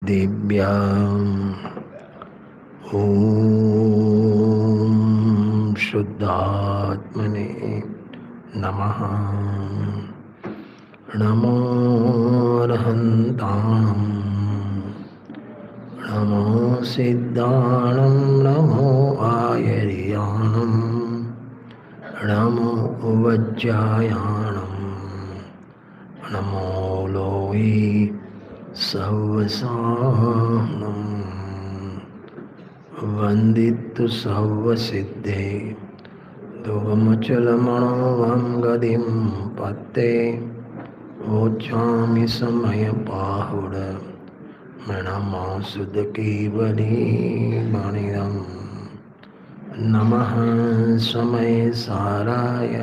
दिव्या शुद्धात्मने नमः। नमो अर्हन्ताणं नमो सिद्धाणं नमो आयर्याणं नमो वज्रायाणं नमो लोहि सर्वसाहनं वन्दितु सर्वसिद्धे दुर्गमचलमणोऽहं गतिं पत्ते वोचामि समयपाहुड मणमासुदकेवलीमणिदं नमः समयसाराय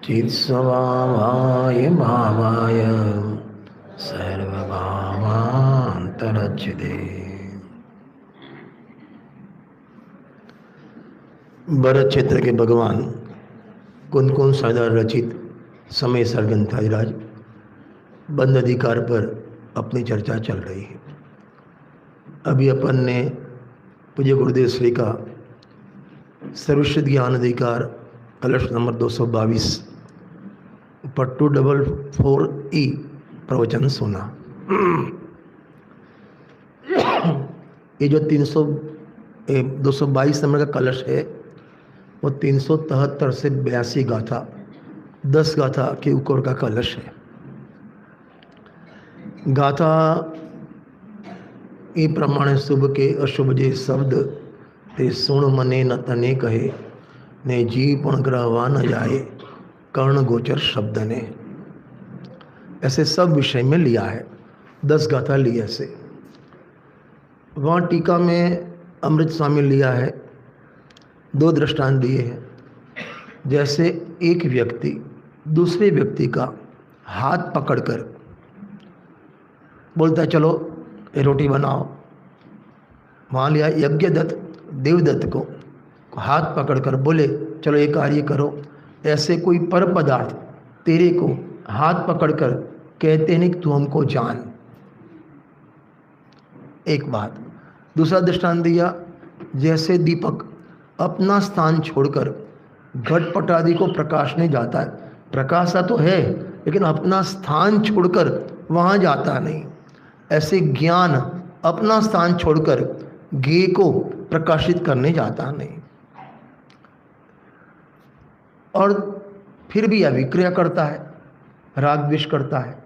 चित्स्वभावाय भावाय सर्वभावान्तरच्युते। भरत क्षेत्र के भगवान कुंदकुंद सरदार रचित समय सरगंथाधिराज बंद अधिकार पर अपनी चर्चा चल रही है। अभी अपन ने पूज्य गुरुदेव श्री का सर्वश्रुत ज्ञान अधिकार कलश नंबर 222 पर 244E प्रवचन सुना। ये जो 222 नंबर का कलश है वो 373 से 82 गाथा 10 गाथा के ऊपर का कलश है। गाथा ये प्रमाणे शुभ के अशुभ जे शब्द ते सुण मने न तने कहे ने जी पण ग्रहवा न जाए कर्ण गोचर शब्द ने। ऐसे सब विषय में लिया है, 10 गाथा ली ऐसे। वहाँ टीका में अमृत स्वामी लिया है, 2 दृष्टांत दिए हैं। जैसे एक व्यक्ति दूसरे व्यक्ति का हाथ पकड़कर बोलता है चलो ये रोटी बनाओ। वहाँ लिया यज्ञदत्त देवदत्त को हाथ पकड़कर बोले चलो ये कार्य करो। ऐसे कोई पर पदार्थ तेरे को हाथ पकड़कर कहते नहीं कि तू हमको जान। एक बात। दूसरा दृष्टांत दिया, जैसे दीपक अपना स्थान छोड़कर घटपट आदि को प्रकाशने जाता है, प्रकाशा तो है लेकिन अपना स्थान छोड़कर वहाँ जाता नहीं। ऐसे ज्ञान अपना स्थान छोड़कर ज्ञेय को प्रकाशित करने जाता नहीं और फिर भी अभिक्रिया करता है, राग द्वेष करता है।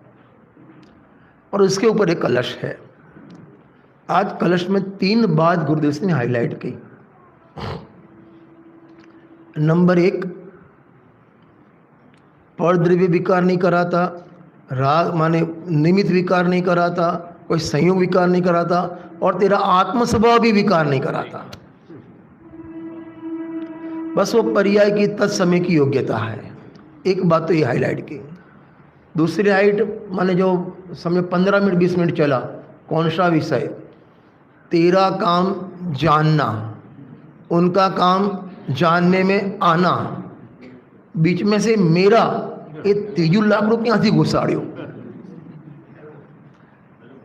और उसके ऊपर एक कलश है। आज कलश में 3 बात गुरुदेव ने हाईलाइट की। नंबर 1, परद्रव्य विकार नहीं कराता, राग माने निमित्त विकार नहीं कराता, कोई संयोग विकार नहीं कराता और तेरा आत्म स्वभाव भी विकार नहीं कराता। बस वो पर्याय की तत्समय की योग्यता है। एक बात तो ये हाईलाइट की। दूसरी हाइट माने जो समय 15 मिनट 20 मिनट चला, कौन सा विषय? तेरा काम जानना, उनका काम जानने में आना, बीच में से मेरा ये 3 लाख रुपया थी घुसाड़ियो।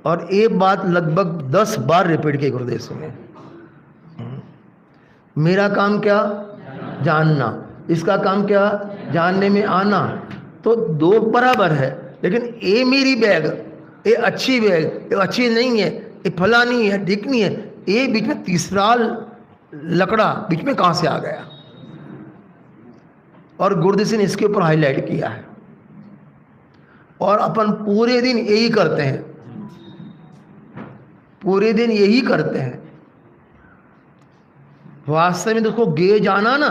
और ये बात लगभग 10 बार रिपीट की गुरुदेव ने। मेरा काम क्या? जानना। इसका काम क्या? जानने में आना। तो 2 बराबर है, लेकिन ये मेरी बैग, ये अच्छी बैग, ये अच्छी नहीं है, ये फलानी है, ढिकनी है, ये बीच में तीसरा लकड़ा बीच में कहाँ से आ गया? और गुरुदेव ने इसके ऊपर हाईलाइट किया है। और अपन पूरे दिन यही करते हैं, पूरे दिन यही करते हैं। वास्तव में देखो गे जाना ना,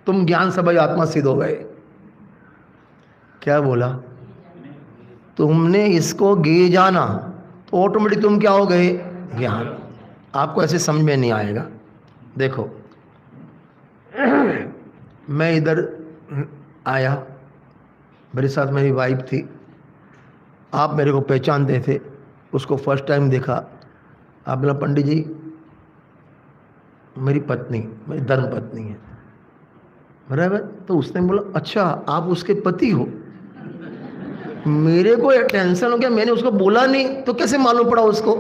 तुम ज्ञान सभा आत्मा सिद्ध हो गए। क्या बोला? तुमने इसको गे जाना तो ऑटोमेटिक तुम क्या हो गए? ज्ञान। आपको ऐसे समझ में नहीं आएगा। देखो मैं इधर आया, मेरे साथ मेरी वाइफ थी, आप मेरे को पहचानते थे, उसको फर्स्ट टाइम देखा। आप बोला पंडित जी मेरी पत्नी, मेरी धर्म पत्नी है, बराबर? तो उसने बोला अच्छा आप उसके पति हो? मेरे को टेंशन हो गया, मैंने उसको बोला नहीं, तो कैसे मालूम पड़ा उसको?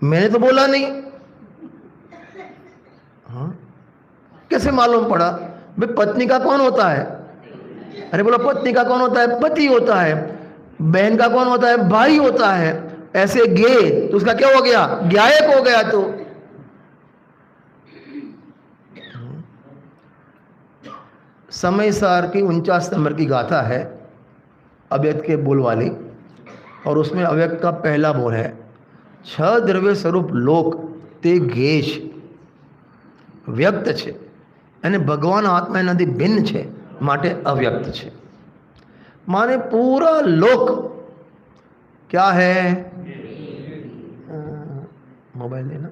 मैंने तो बोला नहीं। हाँ, कैसे मालूम पड़ा? भाई पत्नी का कौन होता है? अरे बोला, पत्नी का कौन होता है? पति होता है। बहन का कौन होता है? भाई होता है। ऐसे गे तो उसका क्या हो गया? ज्ञायक हो गया। तो समय सार की 49 नंबर की गाथा है अव्यक्त के बोल वाली, और उसमें अव्यक्त का पहला बोल है, छ द्रव्य स्वरूप लोक ते गेश વ્યક્ત છે અને ભગવાન આત્મા એનાથી ભિન્ન છે, માટે અવ્યક્ત છે. माने पूरा लोक क्या है? मोबाइल लेना.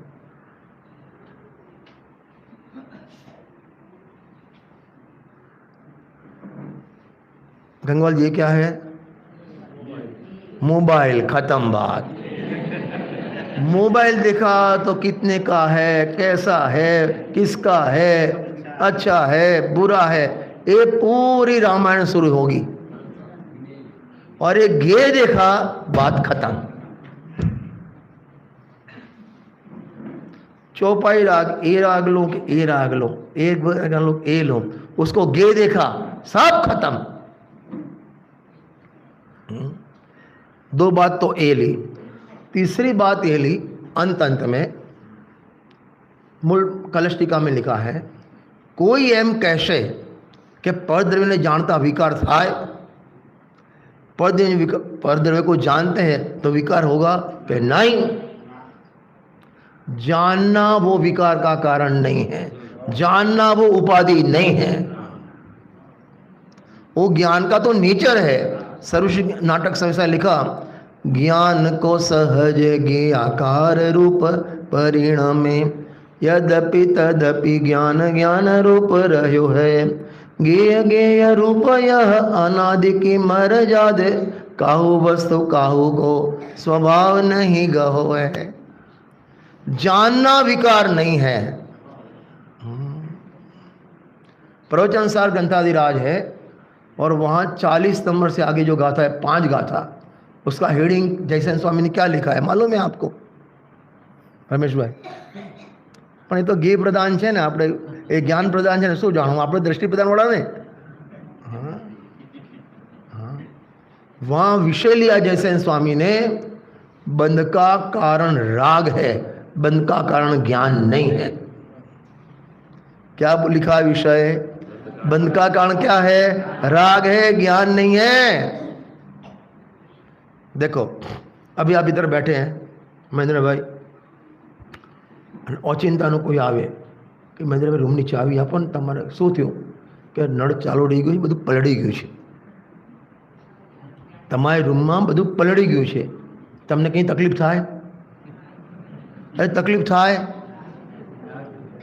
गंगवाल ये क्या है? मोबाइल. खत्म बात. मोबाइल देखा तो कितने का है, कैसा है, किसका है, अच्छा है, बुरा है, ये पूरी रामायण शुरू होगी. और एक गे देखा, बात खत्म. चौपाई राग ए राग लो कि ए राग लो, एक राग लो ए लो, उसको गे देखा, सब खत्म. दो बात तो ए ली. तीसरी बात ये ली, अंत अंत में मूल कलश टीका में लिखा है, कोई एम कैसे कि परद्रव्य ने जानता विकार थाय? परद्रव्य को जानते हैं तो विकार होगा कि नहीं? जानना वो विकार का कारण नहीं है, जानना वो उपाधि नहीं है, वो ज्ञान का तो नेचर है. सर्वश्री नाटक संहिता लिखा, ज्ञान को सहज गे आकार रूप परिणमे, यद्यपि तदपि ज्ञान ज्ञान रूप रह्यो है. गेय गेय रूप यह अनादि की मर जाद, काहू वस्तु काहू को स्वभाव नहीं गहो है. जानना विकार नहीं है. प्रवचन सार ग्रंथादिराज है, और वहाँ 40 नंबर से आगे जो गाथा है, 5 गाथा, उसका हेडिंग जयसेन स्वामी ने क्या लिखा है मालूम है आपको? રમેશભાઈ, પણ એ તો જ્ઞ પ્રદાન છે ને, આપણે એ જ્ઞાન પ્રદાન છે ને, શું જાણવું? આપણે દ્રષ્ટિ પ્રદાનવાળા ને. हाँ हाँ, वहाँ विषय लिया जयसेन स्वामी ने, बंध का कारण राग है, बंध का कारण ज्ञान नहीं है. क्या लिखा है विषय? बंध का कारण क्या है? राग है, ज्ञान नहीं है. देखो, अभी आप इधर बैठे हैं महेंद्र भाई, ઓચિંતાનો કોઈ આવે કે મહેન્દ્રભાઈ રૂમની ચાવી આપો ને, તમારે શું થયું? કે નળ ચાલુ રહી ગયું, બધું પલળી ગયું છે, તમારી રૂમમાં બધું પલળી ગયું છે, તમને કંઈ તકલીફ થાય? અરે તકલીફ થાય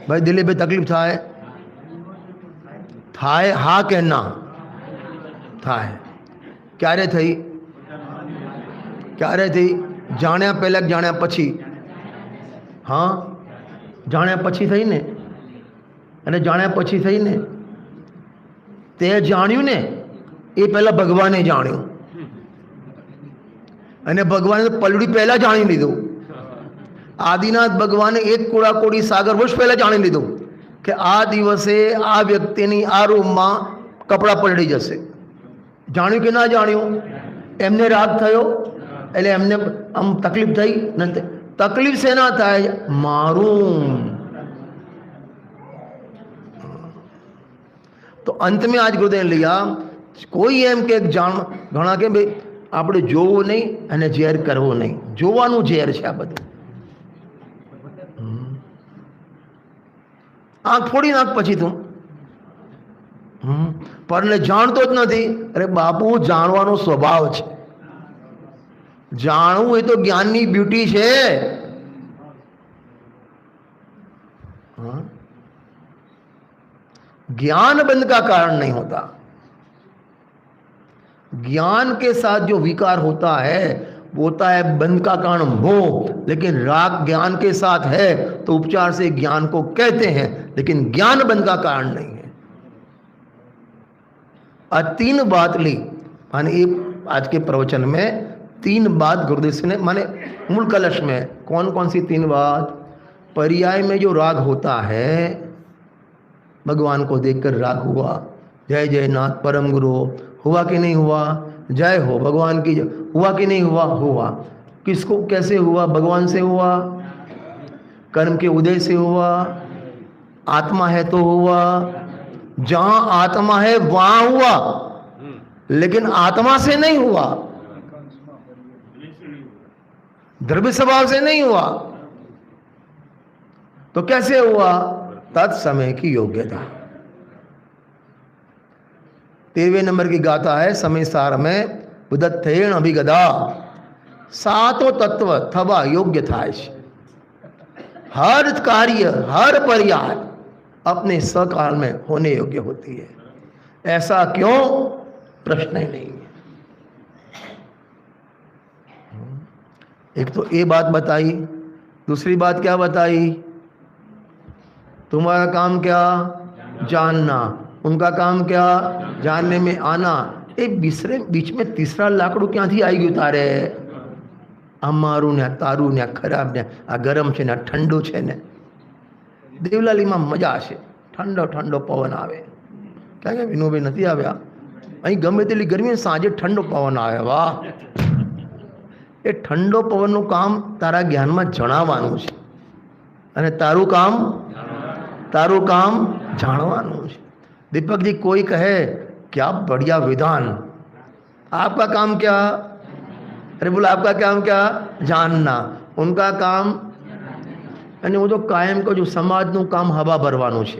ભાઈ દિલીપભાઈ? તકલીફ થાય? થાય હા કે ના? થાય. ક્યારે થઈ? ક્યારે થઈ? જાણ્યા પહેલાં કે જાણ્યા પછી? હા, જાણ્યા પછી થઈ ને. અને જાણ્યા પછી થઈ ને, તે જાણ્યું ને એ પહેલાં ભગવાને જાણ્યું, અને ભગવાને પલડી પહેલાં જાણી લીધું. આદિનાથ ભગવાને એક કોડાકોડી સાગર વર્ષ પહેલાં જાણી લીધું કે આ દિવસે આ વ્યક્તિની આ રૂમમાં કપડાં પલળી જશે. જાણ્યું કે ના જાણ્યું? એમને રાગ થયો એટલે એમને આમ તકલીફ થઈ નથી. तकलीफ से ना था मारूं. तो अंत में आज गुरुदेव लिया, कोई एम के जान घणा के भाई આપણે જોવું નહીં અને ઝેર કરવું નહીં. જોવાનું ઝેર છે આ બધું. આંખ ફોડી નાખ પછી તું. પરને જાણતો જ નથી. અરે બાપુ, જાણવાનો સ્વભાવ છે. જાણવું એ તો જ્ઞાનની બ્યુટી છે. ज्ञान बंध का कारण नहीं होता. ज्ञान के साथ जो विकार होता है वो होता है बंध का कारण मोह. लेकिन राग ज्ञान के साथ है तो उपचार से ज्ञान को कहते हैं, लेकिन ज्ञान बंध का कारण नहीं है. और 3 बात ली. माने ये आज के प्रवचन में 3 बात गुरुदेव जी ने, माने मूल कलश में कौन कौन सी 3 बात? पर्याय में जो राग होता है, भगवान को देखकर राग हुआ, जय जय नाथ परम गुरु, हुआ कि नहीं हुआ? जय हो भगवान की। हुआ कि नहीं हुआ? हुआ। किसको, कैसे हुआ? भगवान से हुआ, कर्म के उदय से हुआ, आत्मा है तो हुआ। जहां आत्मा है वहां हुआ, लेकिन आत्मा से नहीं हुआ, द्रव्य स्वभाव से नहीं हुआ। तो कैसे हुआ? तत्समय की योग्यता। 13वें नंबर की गाथा है समय सार में, बुद्धत्थेण अभिगदा, 7 तत्व थवा योग्य था। हर कार्य, हर पर्याय अपने सकाल में होने योग्य होती है। ऐसा क्यों? प्रश्न ही नहीं है। एक तो ये बात बताई, दूसरी बात क्या बताई? तुम्हारा काम क्या? जानना। उनका काम क्या? जानने में आना। एक बीच में तीसरा लाकड़ू क्यांથી आई गયું तारे? અમારું ને તારું ને ખરાબ ને આ ગરમ છે ને આ ઠંડુ છે ને. દેવલાલીમાં મજા છે, ઠંડો ઠંડો પવન આવે. ક્યાં કે વિનોભાઈ નથી આવ્યા? અહીં ગમે તેટલી ગરમી, સાંજે ઠંડો પવન આવે. વાહ! એ ઠંડો પવનનું કામ તારા જ્ઞાનમાં જણાવવાનું છે, અને તારું કામ જાણવાનું છે. दीपक जी कोई कहे क्या बढ़िया विधान, आपका काम क्या? अरे बोला आपका काम क्या? जानना. उनका काम, અને હું તો કાયમ કહું છું, સમાજનું કામ હવા ભરવાનું છે.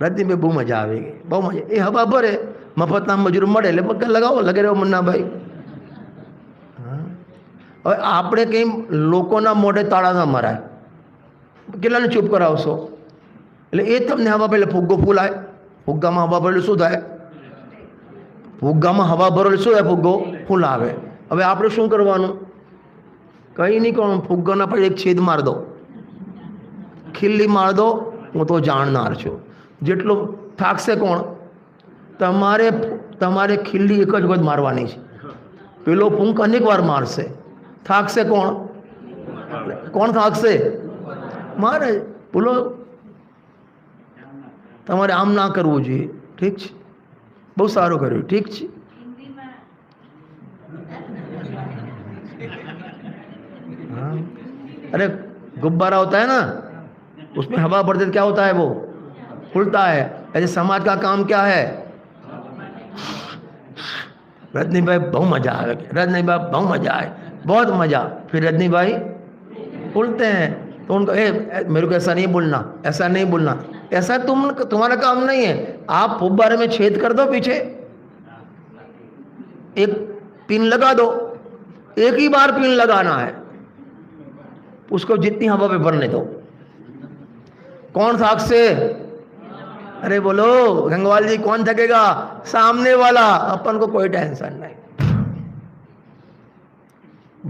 રજનીભાઈ બહુ મજા આવી ગઈ, બહુ મજા. એ હવા ભરે, મફતના મજૂર મળે એટલે પગ લગાવો, લગે રહ્યો મુન્નાભાઈ. હવે આપણે કંઈ લોકોના મોઢે તાળા ના મરાય, કેટલાને ચૂપ કરાવશો? એટલે એ તમને હવા ભરે ફુગ્ગો ફૂલાય. ફુગ્ગામાં હવા ભરેલું શું થાય? ફુગ્ગામાં હવા ભરેલું શું થાય? ફુગ્ગો ફૂલાવે. હવે આપણે શું કરવાનું? કંઈ નહીં કરવાનું. ફુગ્ગાના પર એક છેદ માર દો, ખીલ્લી માર દો. હું તો જાણનાર છું. જેટલો થાકશે કોણ? તમારે ખીલ્લી એક જ વખત મારવાની છે. પેલો ફૂંક અનેક વાર મારશે. થાકશે કોણ? થાકશે? મારે. બોલો, તમારે આમ ના કરવું જોઈએ. ઠીક છે, બહુ સારું કર્યું. ઠીક છે. अरे गुब्बारा होता है ना, उसमें हवा भरते क्या होता है? वो फूलता है. ऐसे समाज का काम क्या है? रजनी भाई बहुत मजा आए, रजनी भाई बहुत मजा आए, बहुत मजा. फिर रजनी भाई फूलते हैं तो उनको मेरे को ऐसा नहीं बोलना, ऐसा नहीं बोलना. ऐसा तुम्हारा काम नहीं है. आप फुब्बारे में छेद कर दो, पीछे एक पिन लगा दो. एक ही बार पिन लगाना है, उसको जितनी हवा पे भरने दो. कौन थाक से? अरे बोलो गंगवाल जी, कौन थकेगा? सामने वाला. अपन को कोई टेंशन नहीं.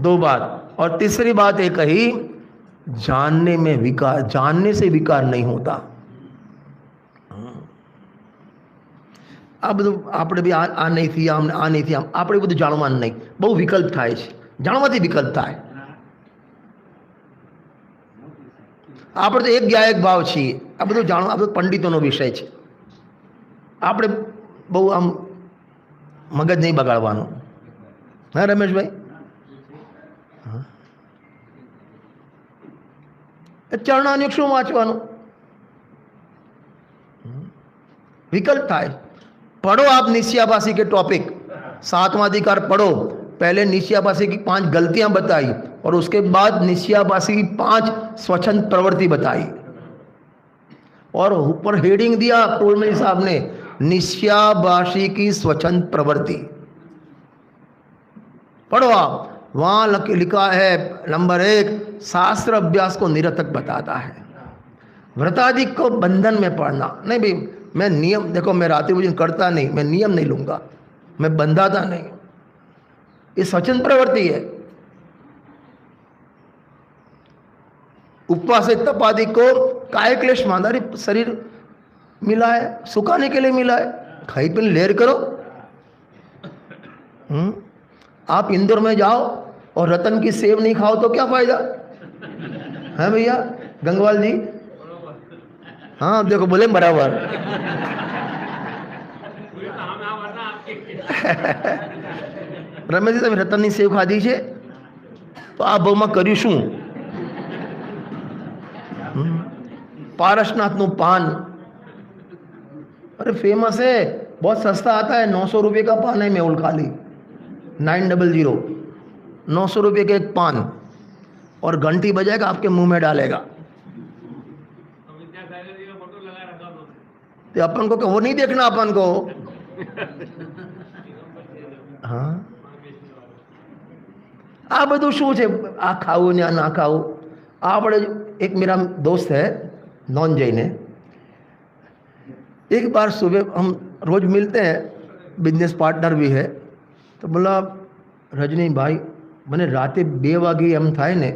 2 बात. और तीसरी बात एक कही, जानने में विकार, जानने से विकार नहीं होता. આ બધું આપણે બી આ નહીં થયા, આમ આ નહીં થયા, આપણે બધું જાણવાનું નહીં. બહુ વિકલ્પ થાય છે, જાણવાથી વિકલ્પ થાય. આપણે તો એક ગાયક ભાવ છીએ. આ બધું જાણવા, આ બધું પંડિતોનો વિષય છે. આપણે બહુ આમ મગજ નહીં બગાડવાનું. હા રમેશભાઈ? ચરણાન્યુક શું વાંચવાનું? विकल्प था. पढ़ो आप निश्चयाभासी के टॉपिक, 7वां अधिकार पढ़ो. पहले निश्चयाभासी की 5 गलतियां बताई और उसके बाद निश्चयाभासी की 5 स्वच्छंद प्रवृत्ति बताई, और ऊपर हेडिंग दिया पूर्णमणि साहब ने, निश्चयाभासी की स्वच्छंद प्रवृत्ति. पढ़ो आप. वहां लिखा है नंबर 1, शास्त्र अभ्यास को निरर्थक बताता है. व्रताधिक को बंधन में पढ़ना नहीं भाई. मैं नियम, देखो मैं रात्रि भोजन करता नहीं, मैं नियम नहीं लूंगा, मैं बंधाता नहीं. ये स्वच्छंद प्रवृत्ति है. उपवास तपादि को काय क्लेश मांदारी शरीर मिला है, सुखाने के लिए मिला है. खाई पीने लेर करो, आप इंदौर में जाओ और रतन की सेव नहीं खाओ तो क्या फायदा है भैया गंगवाल जी? हाँ देखो बोले बराबर। रमेशजी તમે રતનની સેવ ખાધી છે તો આ ભાવમાં કર્યું શું? पारसनाथ पान अरे फेमस है, बहुत सस्ता आता है, 900 रुपये का पान है मेहुल खाली 900 900 रुपये का एक पान, और घंटी बजाएगा आपके मुंह में डालेगा। तो अपन को वो नहीं देखना अपन को। हाँ आ बधु शू है आ खाऊ ने ना खाऊ। આપણે एक मेरा दोस्त है नॉन जैन है, एक बार सुबह हम रोज़ मिलते हैं, बिजनेस पार्टनर भी है, तो बोला रजनी भाई મને રાતે 2 વાગે એમ થાય ને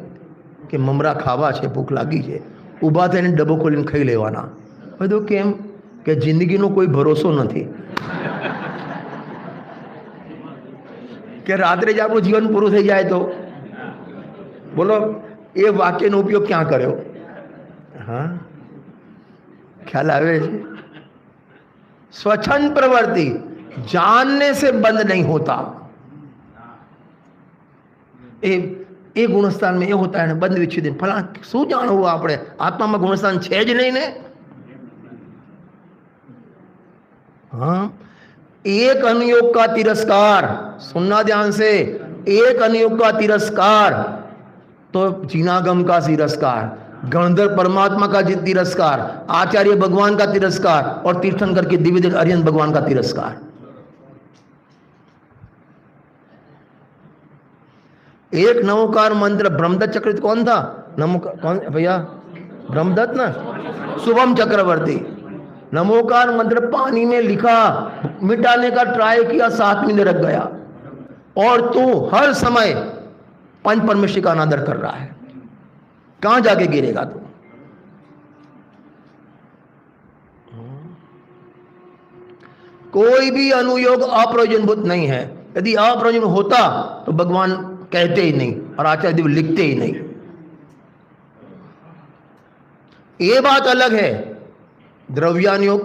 કે મમરા ખાવા છે, ભૂખ લાગી છે, ઊભા થઈને ડબ્બો ખોલીને ખાઈ લેવાના। બધું કેમ કે જિંદગીનો કોઈ ભરોસો નથી કે રાત્રે જ આપણું જીવન પૂરું થઈ જાય તો બોલો એ વાક્યનો ઉપયોગ ક્યાં કર્યો? हाँ ख्याल आवे? स्वच्छंद प्रवृत्ति जानने से बंद नहीं होता। ए गुणस्थान में ये होता है बंद विच्छेद फला शू जाणवू आपणे आत्मा में गुणस्थान छे ज नहीं ने। हाँ एक अनुयोग का तिरस्कार, सुनना ध्यान से, एक अनुयोग का तिरस्कार तो जीनागम का तिरस्कार, गणधर परमात्मा का तिरस्कार, आचार्य भगवान का तिरस्कार और तीर्थंकर के दिव्य अरिहंत भगवान का तिरस्कार। एक नमोकार मंत्र ब्रह्मदत्त चक्रवर्ती कौन था? नमोकार कौन भैया? ब्रह्मदत्त ना, शुभम चक्रवर्ती। नमोकार मंत्र पानी में लिखा, मिटाने का ट्राई किया, 7 महीने रख गया, और तू हर समय पंच परमेश्वर का अनादर कर रहा है, कहां जाके गिरेगा तू? कोई भी अनुयोग अप्रयोजनभूत नहीं है। यदि अप्रयोजन होता तो भगवान कहते ही नहीं और आचार्य देव लिखते ही नहीं। ये बात अलग है, द्रव्यानुयोग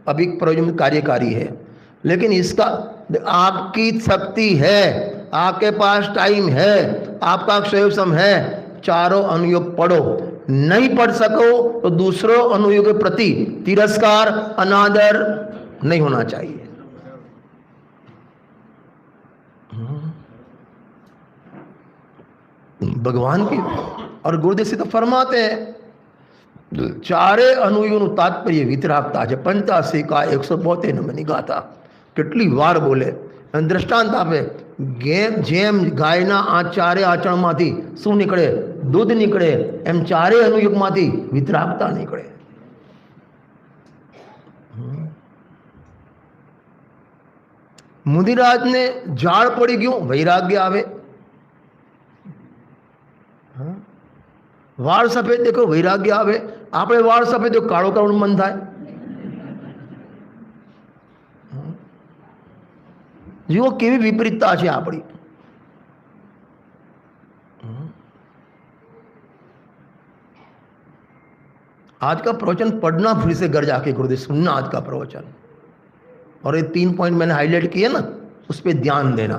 अभी प्रयोजन कार्यकारी है, लेकिन इसका आपकी शक्ति है, आपके पास टाइम है, आपका क्षयोसम है, चारों अनुयोग पढ़ो। नहीं पढ़ सको तो दूसरों अनुयोग के प्रति तिरस्कार अनादर नहीं होना चाहिए। भगवान की और गुरुदेव से तो फरमाते हैं चारे अनुयोग तात्पर्य वितरागता है, 85 का 172 नंबरनी गाथा કેટલી વાર બોલે અને દ્રષ્ટાંત આપે। જેમ ગાયના આ ચારે આચરણમાંથી શું નીકળે? દૂધ નીકળે, એમ ચારે અનુયુગમાંથી વિતરાગતા નીકળે। મુનિરાજને ઝાડ પડી ગયું, વૈરાગ્ય આવે। વાળ સફેદ દેખો, વૈરાગ્ય આવે। આપણે વાળ સફેદ દેખો, કાળો કરવાનું મન થાય। जीवो केवी विपरीतता है आपड़ी। आज का प्रवचन पढ़ना फिर से घर जाके गुरुदेव सुनना आज का प्रवचन, और ये 3 पॉइंट मैंने हाईलाइट किए ना, उस पर ध्यान देना।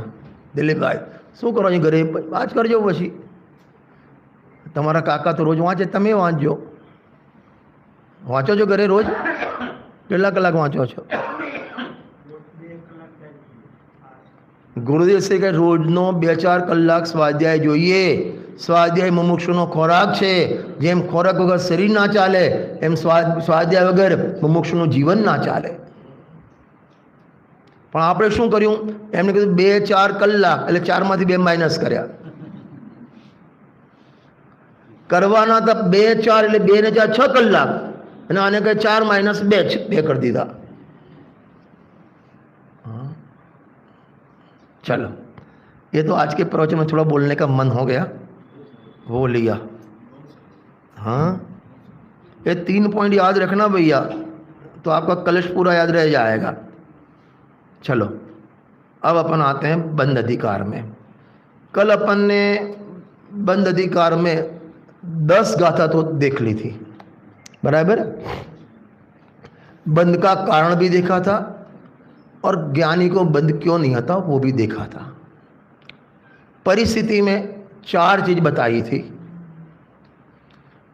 दिलीप भाई शू करो घरे आज करजो, पछी तमारा काका तो रोज वाँचे, तमे वाँचो, वाँचो जो घरे रोज કેટલા કલાક વાંચો છો? गुरुदेव से कहे रोजनो 2-4 कलाक स्वाध्याय जोईए। स्वाध्याय मुमुक्षुनो खोराक छे, जेम खोराक वगर शरीर ना चाले एम स्वाध्याय वगर मुमुक्षुनु जीवन ना चाले। पण आपणे शुं कर्युं? एमणे कीधुं 2-4 कलाक, એટલે 4 मांथी 2 माइनस कर्या। करवाना तो 2-4 એટલે 2 ને 4 6 कलाक, અને આને કહે 4 माइनस 2 कर दीधा। चलो, ये तो आज के प्रवचन में थोड़ा बोलने का मन हो गया, वो लिया। हाँ ये 3 पॉइंट याद रखना भैया, तो आपका कलश पूरा याद रह जाएगा। चलो अब अपन आते हैं बंद अधिकार में। कल अपन ने बंद अधिकार में 10 गाथा तो देख ली थी, बराबर। बंद का कारण भी देखा था और ज्ञानी को बंद क्यों नहीं आता वो भी देखा था। परिस्थिति में 4 चीज बताई थी,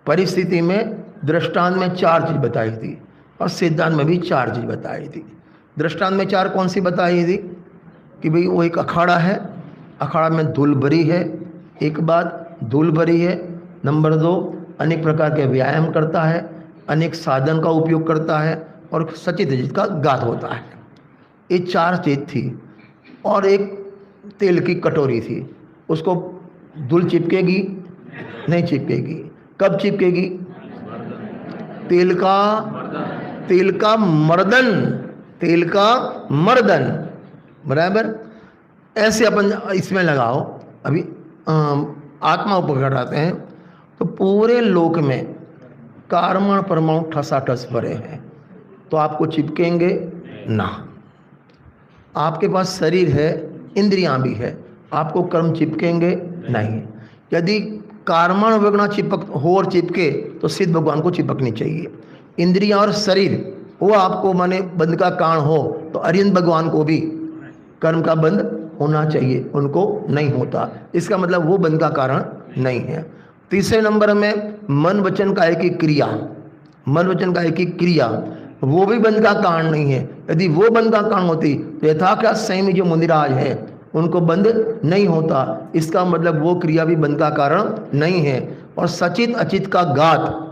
परिस्थिति में दृष्टांत में 4 चीज बताई थी और सिद्धांत में भी 4 चीज बताई थी। दृष्टांत में 4 कौन सी बताई थी कि भाई वो एक अखाड़ा है, अखाड़ा में धूल भरी है, एक बात धूल भरी है। नंबर 2, अनेक प्रकार के व्यायाम करता है, अनेक साधन का उपयोग करता है और सचित जिसका गात होता है। ये 4 चीज थी। और एक तेल की कटोरी थी, उसको धूल चिपकेगी नहीं चिपकेगी। कब चिपकेगी? तेल का मर्दन, बराबर। ऐसे अपन इसमें लगाओ। अभी आत्मा उपकरण आते हैं तो पूरे लोक में कार्बन परमाणु ठसाठस भरे हैं, तो आपको चिपकेंगे ना। आपके पास शरीर है, इंद्रियां भी है, आपको कर्म चिपकेंगे नहीं। यदि कार्बन वगैरह चिपक हो और चिपके तो सिद्ध भगवान को चिपकनी चाहिए। इंद्रियां और शरीर वो आपको माने बंध का कारण हो तो अरिहंत भगवान को भी कर्म का बंध होना चाहिए, उनको नहीं होता। इसका मतलब वो बंध का कारण नहीं है। तीसरे नंबर में मन वचन काया की क्रिया, मन वचन काया की क्रिया वो भी बंध का कारण नहीं है। यदि वो बंध का कारण होती तो यथाख्यात संयमी जो मुनिराज है उनको बंध नहीं होता। इसका मतलब वो क्रिया भी बंध का कारण नहीं है। और सचित अचित का गात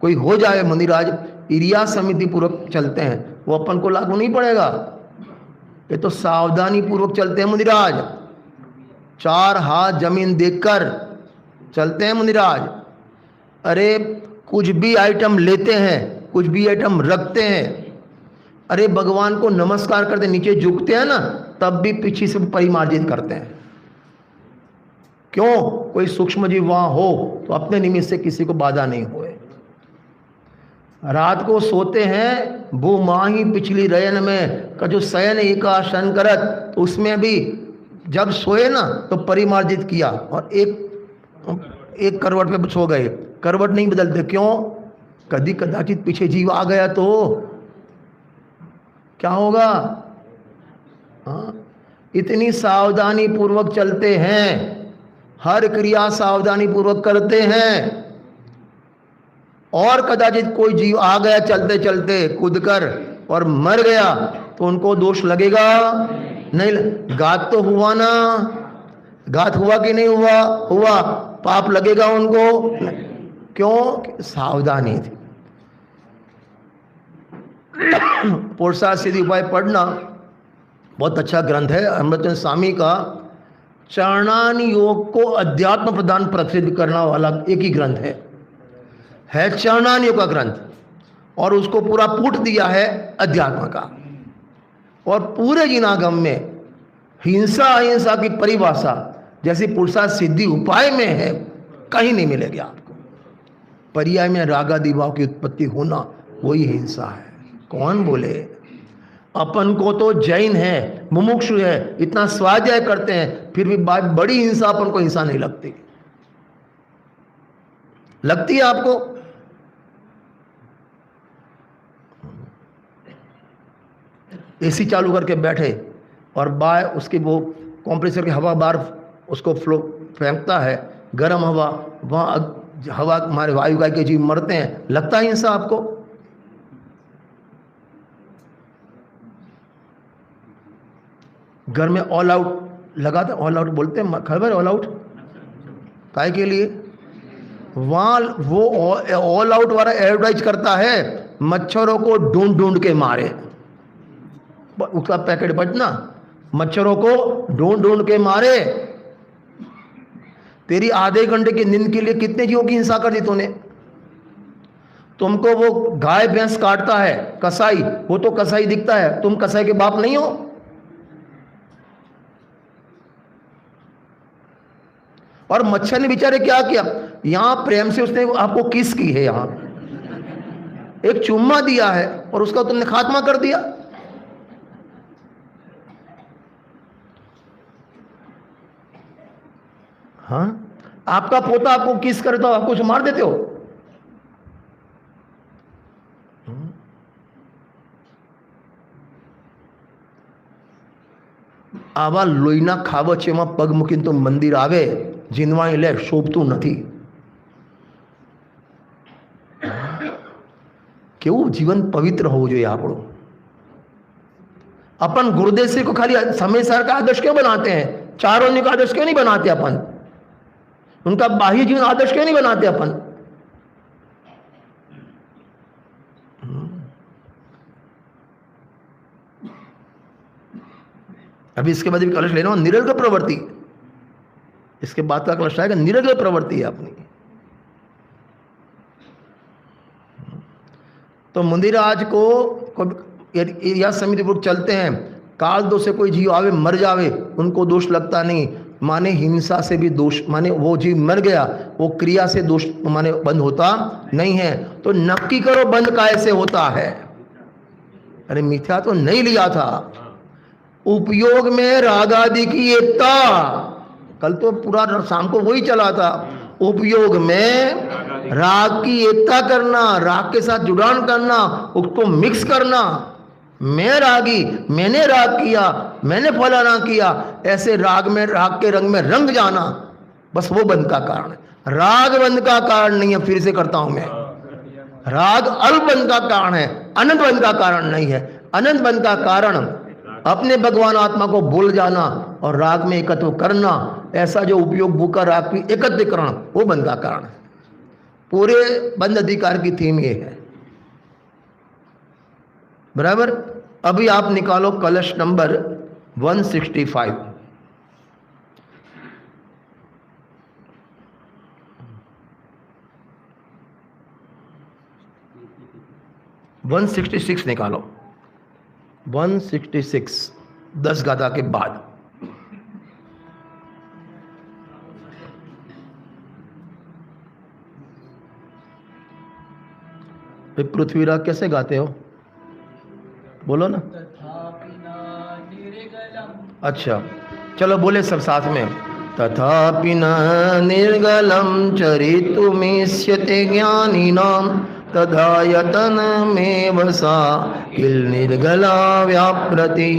कोई हो जाए मुनिराज, इरिया समिति पूर्वक चलते हैं, वो अपन को लागू नहीं पड़ेगा। ये तो सावधानी पूर्वक चलते हैं मुनिराज, 4 हाथ जमीन देखकर चलते हैं मुनिराज। अरे कुछ भी आइटम लेते हैं, कुछ भी आइटम रखते हैं, अरे भगवान को नमस्कार करते नीचे झुकते हैं ना, तब भी पीछे से परिमार्जित करते हैं। क्यों? कोई सूक्ष्म जीव वहां हो तो अपने निमित्त से किसी को बाधा नहीं होए। रात को सोते हैं वो माही पिछली रयन में का जो शयन एकासन करत, तो उसमें भी जब सोए ना तो परिमार्जित किया और एक करवट पे सो गए, करवट नहीं बदलते। क्यों? कभी कदाचित पीछे जीव आ गया तो क्या होगा? हाँ, इतनी सावधानी पूर्वक चलते हैं, हर क्रिया सावधानी पूर्वक करते हैं। और कदाचित कोई जीव आ गया चलते चलते कूदकर और मर गया तो उनको दोष लगेगा नहीं। घात तो हुआ ना, घात हुआ कि नहीं हुआ? हुआ, पाप लगेगा उनको। क्यों? सावधानी थी। पुरुषार्थ सिद्धि उपाय पढ़ना बहुत अच्छा ग्रंथ है अमृतचंद्र स्वामी का। चरणान योग को अध्यात्म प्रदान प्रसिद्ध करने वाला एक ही ग्रंथ है चरणान योग का ग्रंथ, और उसको पूरा पुट दिया है अध्यात्म का। और पूरे जिनागम में हिंसा अहिंसा की परिभाषा जैसी पुरुषार्थ सिद्धि उपाय में है कहीं नहीं मिलेगी आपको। पर्याय में रागादि भाव की उत्पत्ति होना वही हिंसा है। कौन बोले? अपन को तो जैन है, मुमुक्षु है, इतना स्वाध्याय करते हैं, फिर भी बड़ी हिंसा अपन को हिंसा नहीं लगती। लगती है आपको? एसी चालू करके बैठे और उसकी वो कंप्रेसर की हवा बाहर उसको फ्लो फेंकता है, गर्म हवा, वहाँ हवा हमारे वायुकाय के जीव मरते हैं, लगता है हिंसा आपको? घर में ऑल आउट लगाते, ऑल आउट बोलते हैं, खबर ऑल आउट काय के लिए? वहाँ वो ऑल आउट वाला एडवर्टाइज करता है मच्छरों को ढूंढ ढूंढ के मारे, उसका पैकेट बजना, मच्छरों को ढूंढ ढूंढ के मारे। तेरी आधे घंटे की नींद के लिए कितने जीवों की हिंसा कर दी तूने? तुमको वो गाय भैंस काटता है कसाई, वो तो कसाई दिखता है, तुम कसाई के बाप नहीं हो। और मच्छर ने बेचारे क्या किया? यहां प्रेम से उसने आपको किस की है, यहां एक चुम्मा दिया है और उसका तुमने खात्मा कर दिया। हाँ, आपका पोता आपको किस करे तो आपको मार देते हो? આવા લોહીના ખાબચેમાં પગ મૂકીને તો મંદિર આવે, જીનવાણી લે, શોભતું નથી. કેવું જીવન પવિત્ર હોવું જોઈએ આપણું. अपन गुरुदेव से को खाली समय सार का आदर्श क्यों बनाते हैं? चारों का आदर्श क्यों नहीं बनाते अपन? उनका बाह्य जीवन आदर्श क्यों नहीं बनाते अपन? अभी इसके बाद भी कलश लेना हो, निरर्गल प्रवृत्ति. इसके बाद का कलश आएगा, निरर्गल प्रवृत्ति है अपनी. तो मुंदिराज को यह समिति पूर्वक चलते हैं. काल दोष से कोई जीव आवे मर जावे उनको दोष लगता नहीं, माने हिंसा से भी दोष, माने वो जीव मर गया वो क्रिया से दोष माने बंद होता नहीं है. तो नक्की करो बंद कैसे होता है? अरे मिथ्या तो नहीं लिया था. उपयोग में राग आदि की एकता, कल तो पूरा शाम को वही चला था. उपयोग में राग की एकता करना, राग के साथ जुड़ान करना, उसको मिक्स करना. मैं रागी, मैंने राग किया, मैंने फलाना किया, ऐसे राग में, राग के रंग में रंग जाना, बस वो बंध का कारण है. राग बंध का कारण नहीं है. फिर से करता हूं मैं, राग अल्प बंध का कारण है, अनंत बंध का कारण नहीं है. अनंत बंध का कारण अपने भगवान आत्मा को भूल जाना और राग में एकत्व करना, ऐसा जो उपयोग भूखा राग की एकत्रीकरण, वो बंध का कारण है. पूरे बंध अधिकार की थीम ये है. बराबर. अभी आप निकालो कलश नंबर 165. 166 निकालो. 166 10 गाथा के बाद. पृथ्वीराज कैसे गाते हो? बोलो ना. अच्छा चलो बोले सब साथ में. तथापि न निर्गलम चरितुमिष्यते ज्ञानिनाम तथा यतनमेव सा किल निर्गला व्याप्रति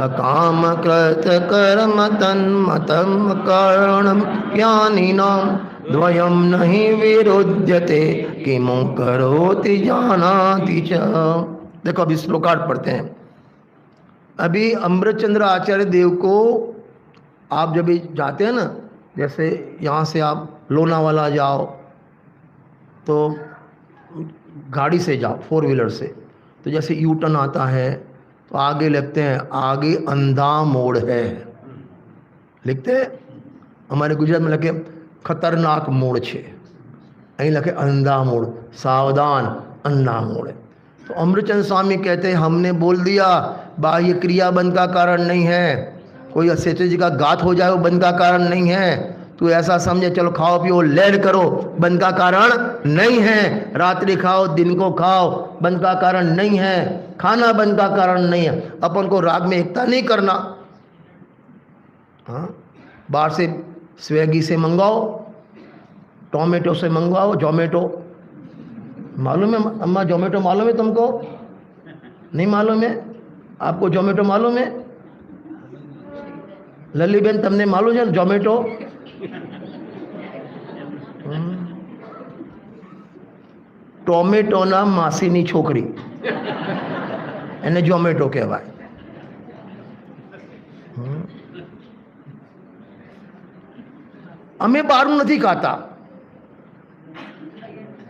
अकाम कृत कर्म तन्मतम कारणम ज्ञानिनाम द्वयम नहीं विरुध्यते किमु करोति जानाति च. देखो अभी श्लोकार्थ पढ़ते हैं. अभी अमृतचंद्र आचार्य देव को आप जब भी जाते हैं ना, जैसे यहाँ से आप लोनावाला जाओ तो गाड़ी से जाओ, 4 व्हीलर से, तो जैसे यू टर्न आता है तो आगे लिखते हैं आगे अंधा मोड़ है, लिखते हैं. हमारे गुजरात में लिखे खतरनाक मोड़ छे, અહીં લખે અંધા મોડ, सावधान अंधा मोड़ है. तो अमृतचंद स्वामी कहते हैं हमने बोल दिया बाह्य क्रिया बंध का कारण नहीं है. कोई अक्षेत्र जी का घात हो जाए वो बंध का कारण नहीं है. तू ऐसा समझे चलो खाओ पियो लैड करो, बंध का कारण नहीं है. रात्रि खाओ दिन को खाओ, बंध का कारण नहीं है. खाना बंध का कारण नहीं है. अपन को राग में एकता नहीं करना. हाँ, बाहर से स्विगी से मंगाओ, टोमेटो से मंगवाओ, जोमेटो मालूम है अम्मा? जोमेटो मालूम है तुमको? नहीं मालूम है? आपको जोमेटो मालूम है? लल्ली बेन तमने मालूम है जोमेटो? टोमेटो ना मासीनी छोकरी एने जोमेटो कहवाय. અમે બહારનું નથી ખાતા,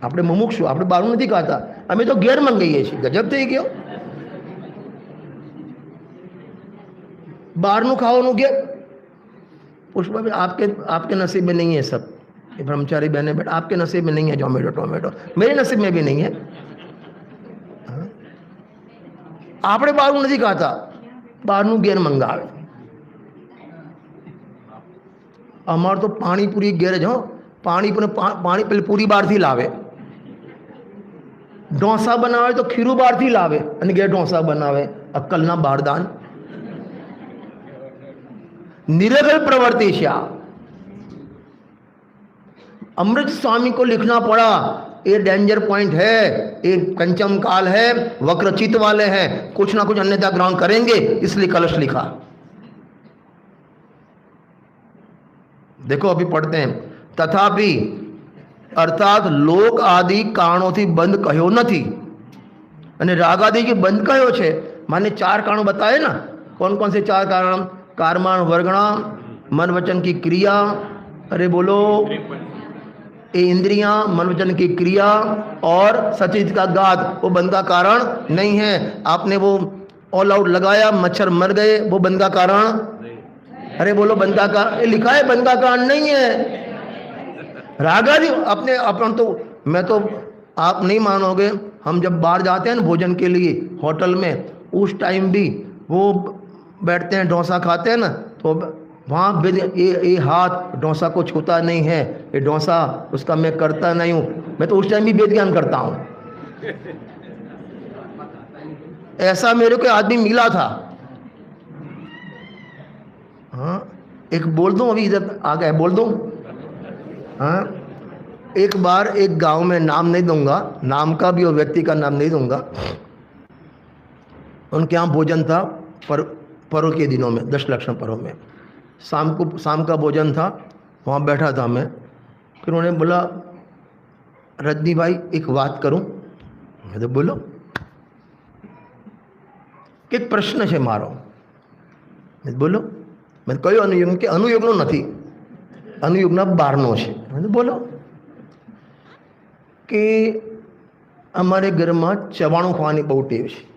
આપણે મુમુક્ષુ, આપણે બહારનું નથી ખાતા, અમે તો ઘેર મંગાવીએ છીએ. ગજબ થઈ ગયો. બહારનું ખાવાનું ઘેર. पुष्पा आपके आपके नसीब में नहीं है सब. ये ब्रह्मचारी बहने बेटा आपके नसीब में नहीं है जोमेटो टोमेटो, मेरे नसीब में भी नहीं है. આપણે બહારનું નથી ખાતા, બહારનું ઘેર મંગાવે. અમાર તો પાણીપુરી ઘેર જ. હો, પાણી પેલી પૂરી બહારથી લાવે. ઢોસા બનાવે તો ખીરું બહારથી લાવે અને ઘેર ઢોસા બનાવે. અક્કલના બારદાન. નિરગલ પ્રવૃત્તિ છે આ. अमृत स्वामी को लिखना पड़ा, ये डेंजर पॉइंट है, ये कंचम काल है, वक्रचित वाले हैं, कुछ ना कुछ अन्यथा ग्रहण करेंगे, इसलिए कलश लिखा। देखो अभी पढ़ते हैं, तथापि अर्थात लोक आदि कारणों बंद कहो नहीं અને રાગ આદि के बंद कहो छे। माने 4 कारणों बताए ना, कौन कौन से 4 कारण? कार्माण वर्गणा, मन वचन की क्रिया, अरे बोलो, ये इंद्रियां, मन वचन की क्रिया और सचित का गाद, वो बंद का कारण नहीं है। आपने वो ऑल आउट लगाया, मच्छर मर गए, वो बंद का कारण? अरे बोलो, बंद का कारण लिखा है, बंद का कारण नहीं है। राग आदि अपने अपन तो, मैं तो, आप नहीं मानोगे, हम जब बाहर जाते हैं ना भोजन के लिए होटल में, उस टाइम भी वो बैठते हैं, डोसा खाते हैं ना, तो वहाँ ये हाथ डोसा को छूता नहीं है, ये डोसा उसका मैं करता नहीं हूँ। मैं तो उस टाइम भी वेद ज्ञान करता हूँ। ऐसा मेरे को आदमी मिला था। हाँ, एक बोल दूँ, अभी इधर आ गया, बोल दूँ। हाँ, एक बार एक गांव में, नाम नहीं दूंगा, नाम का भी और व्यक्ति का नाम नहीं दूंगा, उनके यहाँ भोजन था पर्व के दिनों में, 10 लक्षण पर्व में, शाम का भोजन था, वहाँ बैठा था मैं। फिर उन्होंने बोला, रजनी भाई एक बात करूं? मैं तो बोलो, कि प्रश्न है मारो। मैं बोलो, मैं कयो अनुयोग के अनुयोगनो नहीं, अनुयोगना बारनो है। मैं बोलो कि हमारे घर में चवाणु खाने बहुत टेव है।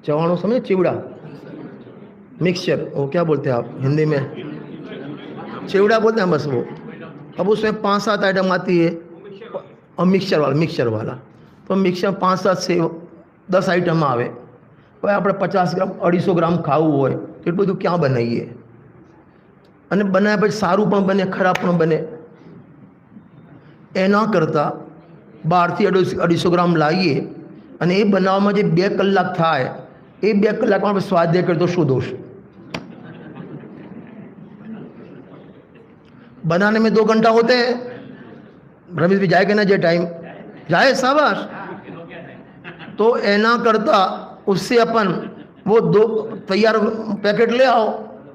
चवाणु समझे? चिवड़ा, मिक्सचर, वो क्या बोलते हैं आप हिंदी में? चिवड़ा बोलते हैं बस वो। अब उसमें 5-7 आइटम आती है, और मिक्सचर वाला तो मिक्सचर 5-7 से 10 आइटम आवे। भाई આપણે 50 ગ્રામ 250 ગ્રામ ખાવું હોય તો એટલું બધું ક્યાં બનાવીએ? અને બનાવ્યા પછી સારું પણ બને, ખરાબ પણ બને। એના કરતાં 12થી 250 ગ્રામ લાવીએ અને એ બનાવવામાં જે 2 કલાક થાય, એ 2 કલાકમાં આપણે સ્વાધ્યાય કરીએ તો શું દોષ? बनाने में 2 घंटा होते हैं। रमेश भी जाएगा ना, जे टाइम जाए शाबाश। तो एना करता उससे अपन वो 2 तैयार पैकेट ले आओ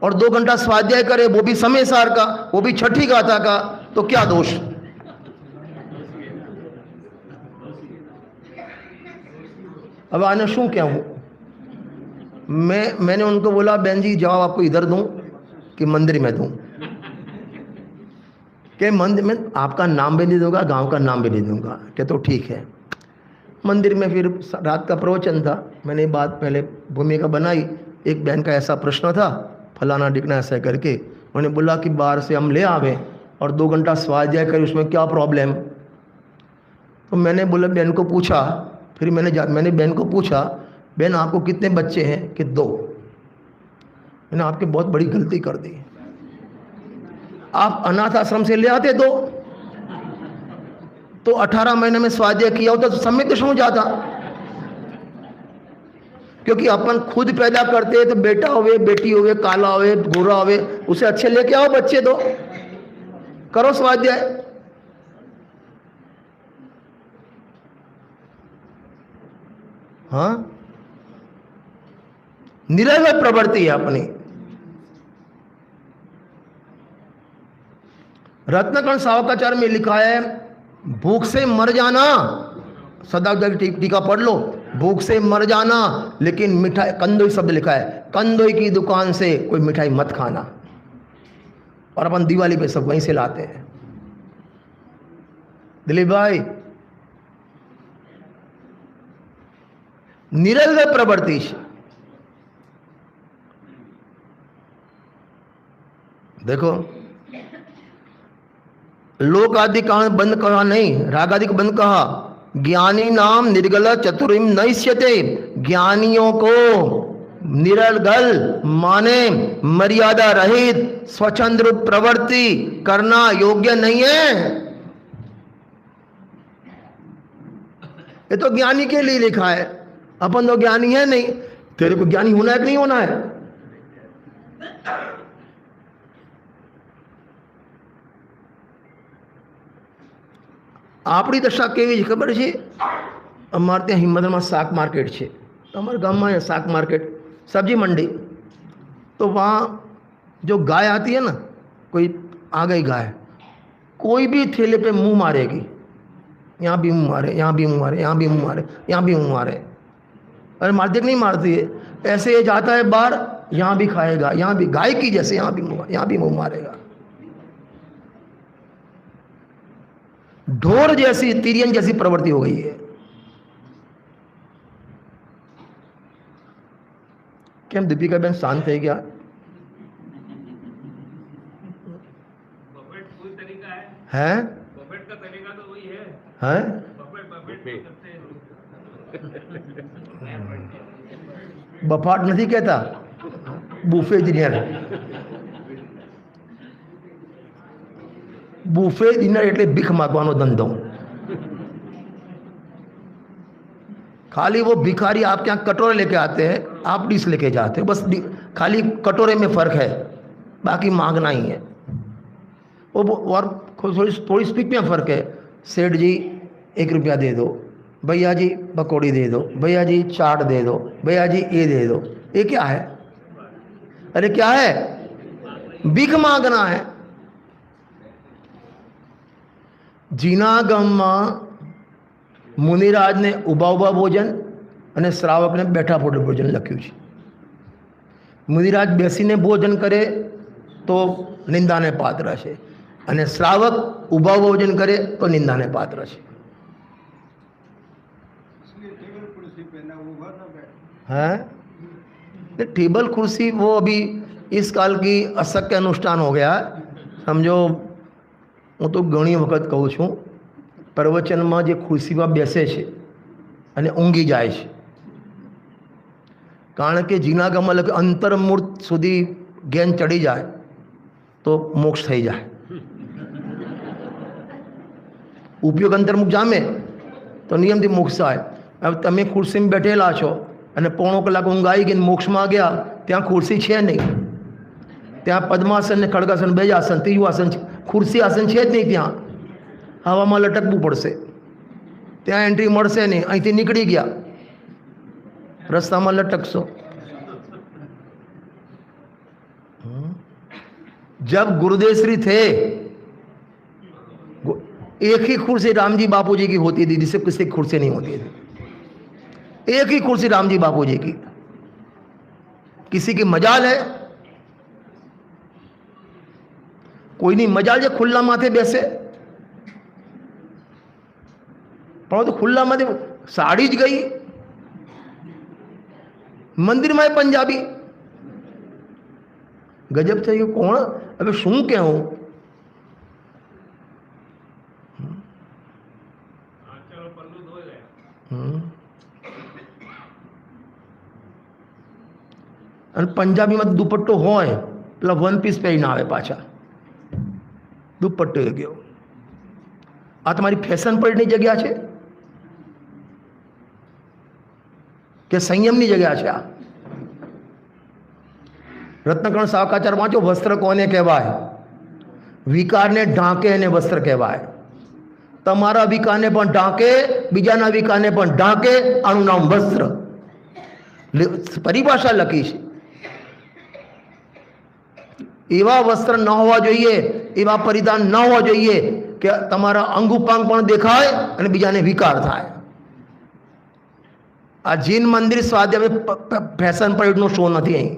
और 2 घंटा स्वाध्याय करे, वो भी समय सार का, वो भी छठी गाथा का, तो क्या दोष? अब आने शू क्या हूँ मैंने उनको बोला, बहन जी जवाब आपको इधर दूं कि मंदिर में दूं? कि मंदिर में आपका नाम भी नहीं दूंगा, गांव का नाम भी नहीं दूंगा। कि तो ठीक है। मंदिर में फिर रात का प्रवचन था, मैंने बात पहले भूमिका बनाई। एक बहन का ऐसा प्रश्न था, फलाना डिकना ऐसा करके, उन्होंने बोला कि बाहर से हम ले आवे और 2 घंटा स्वाध्याय करें, उसमें क्या प्रॉब्लम? तो मैंने बोला, बहन को पूछा, फिर मैंने बहन को पूछा, बहन आपको कितने बच्चे हैं? कि 2। मैंने आपकी बहुत बड़ी गलती कर दी। आप अनाथ आश्रम से ले आते 2 तो 18 महीने में स्वाध्याय किया होता तो समय तो हो जाता। क्योंकि अपन खुद पैदा करते तो बेटा होवे, बेटी होवे, काला होवे, गोरा होवे, उसे अच्छे लेके आओ बच्चे, तो करो स्वाध्याय। हाँ, निरवय प्रवृत्ति है अपनी। रत्नकण सावकाचार्य में लिखा है, भूख से मर जाना, सदाचार्य टीका पढ़ लो, भूख से मर जाना, लेकिन मिठाई, कंदोई शब्द लिखा है, कंदोई की दुकान से कोई मिठाई मत खाना। और अपन दिवाली पे सब वहीं से लाते हैं। दिलीप भाई, निरल प्रवृत्ति। देखो, लोक आदि कारण बंद कहा नहीं, राग आदि को बंद कहा। ज्ञानी नाम निर्गल चतुरिम नैष्यते, ज्ञानियों को निरर्गल माने मर्यादा रहित स्वतंत्र प्रवृत्ति करना योग्य नहीं है। ये तो ज्ञानी के लिए लिखा है, अपन तो ज्ञानी है नहीं। तेरे को ज्ञानी होना है कि नहीं होना है? આપણી દશા કેવી છે ખબર છે? અમારે ત્યાં હિંમતમાં શાક मार्केट है, तो हमारे गाँव में शाक मार्केट, सब्जी मंडी, तो वहाँ जो गाय आती है ना, कोई आ गई गाय, कोई भी ठेले पे मुंह मारेगी, यहाँ भी मुंह मारे, यहाँ भी मुंह मारे, यहाँ भी मुंह मारे, यहाँ भी मुंह मारे। अरे मारती नहीं मारती है, ऐसे ये जाता है बाहर, यहाँ भी खाएगा, यहाँ भी गाय की जैसे यहाँ भी मुंह मारेगा। ढोर जैसी, तिरियन जैसी प्रवृत्ति हो गई है। केम दीपिका बहन शांत है क्या? है बफेट का तरीका तो वही है? बफाट नहीं कहता, बूफे डिनर, बूफे डिनर એટલે ભીખ માંગવાનો ધંધો। खाली वो भिखारी आपके यहाँ कटोरे लेके आते हैं, आप डिश लेके जाते हो, बस खाली कटोरे में फ़र्क है, बाकी मांगना ही है। वो और थोड़ी स्पीक में फ़र्क है। सेठ जी 1 रुपया दे दो, भैया जी पकौड़ी दे दो, भैया जी चाट दे दो, भैया जी ये दे दो। ये क्या है? अरे क्या है? भीख मांगना है। जीना गामમાં મુનિરાજને ઊભા ઊભા ભોજન અને શ્રાવકને બેઠા ફોટે ભોજન લખ્યું છે। મુનિરાજ બેસીને ભોજન કરે તો નિંદાને પાત્ર છે, અને શ્રાવક ઊભા ભોજન કરે તો નિંદાને પાત્ર છે। हैं? टेबल कुर्सी वो अभी इस काल की अशक्य अनुष्ठान हो गया। समझो, हूँ तो घणी वखत कहूँ छूँ, प्रवचन में जो खुर्सी में बेसे छे अने ऊँघी जाए छे, कारण के जीना गाम लगे अंतर्मूर्त सुधी ज्ञान चढ़ी जाए तो मोक्ष थई जाए। उपयोग अंतर्मुख जामे तो नियम थी मोक्ष आए। अब तमे खुर्सी में बैठेला छो अने पौणो कलाक ऊँघ आई गई, मोक्ष में गया, त्या खुर्सी है नहीं, त्या पद्मासन ने खड़गासन, बेजासन, तीजू आसन, खुर्सी आसन है ज नहीं, त्या हवा में लटकવું પડશે, ત્યાં એન્ટ્રી મળશે નહીં, અહીંથી નીકળી ગયા રસ્તામાં લટકશો। जब गुरुदेव श्री थे, एक ही कुर्सी रामजी बापू जी की होती थी, जिससे किसी की कुर्सी नहीं होती थी। एक ही कुर्सी रामजी बापू जी की। किसी की मजाल है, कोई नहीं मजाल जो खुला माथे बेसे, पर तो खुला माथे साड़ी ज गई, मंदिर में पंजाबी, गजब थे। ये कौन अब शू कहूं? पंजाबी में दुपट्टो होय, पेला 1 पीस पहरीने आवे पाछा, दुपट्टो गयो। आ तमारी फैशन पड़नी जगह है कि संयमनी जगह है? आ रत्नकर्ण सावकाचार वाँचो, वस्त्र कोने कहेवाय? विकार ने ढांके ने वस्त्र कहेवाय। तमारा विकार ने पण ढांके, बीजाना विकार ने पण ढांके, आनु नाम वस्त्र। परिभाषा लखी छे। एवा वस्त्र न होवा जोईए, एवा परिधान न होवा जोईए कि तमारा अंग उपांग पण देखाय अने बीजाने विकार थाय। आ जीन मंदिर स्वाध्याय फैशन परेड नो शो नहीं। अहीं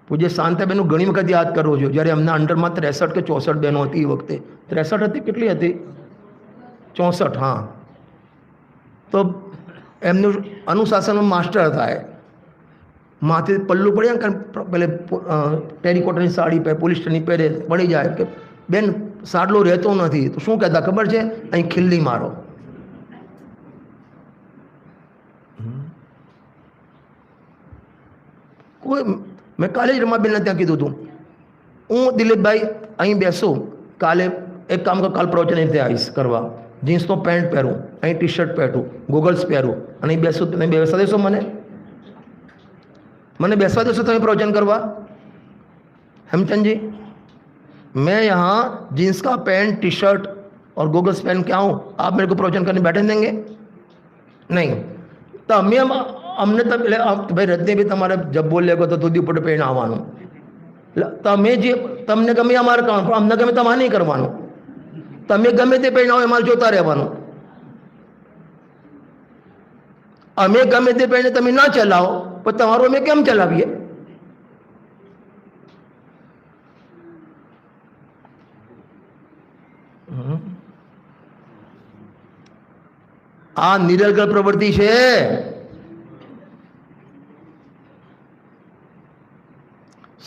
पूज्य शांताबेन घणी वखत याद करो छो, ज्यारे अमने अंडर में 63 के 64 बहनों थी, वखते 63 थी, केटली थी? 64। हाँ, तो एमनु अनुशासन में मास्टर था। माथे पल्लू पड़े, पहले टेरिकोटानी साड़ी पे पोलिस्टरनी पहरे, पड़ी जाए कि बेन साडलो रहतो नहीं, तो शू कहता खबर है? अहीं खिल्ली मारो। कोई मैं काले ज रमाबेन ने त्या कीधुं हतुं, हूँ दिलीप भाई अहीं बेसूँ, काले एक काम कर, काल प्रवचन अहीं आवीश करवा, जीन्स तो पेंट पहरूँ, अहीं टी शर्ट पहरूँ, गोगल्स पहरूँ, अहीं बेसूँ। तमे बेसवा देशो? મને બેસવા દેશો તમે પ્રવચન કરવા? હેમચંદજી मैं यहाँ जीन्स का पैंट, टी शर्ट और गोगल्स पहन के आऊँ, आप मेरे को प्रवचन करने बैठे देंगे? नहीं। तो अमने तो भाई रत्ने भी तमारे जब बोले तो धोती पट पहन आवानू, तमे जे तमने गमे अमारे काम पण अમને ગમે તમારે નહીં કરવાનું, તમે ગમે તે પહેરાવો અમારે જોતા રહેવાનું, અમે ગમે તે પહેરીને તમે ના ચલાવો પણ તમારું અમે કેમ ચલાવીએ? આ નિરર્ગળ પ્રવૃત્તિ છે.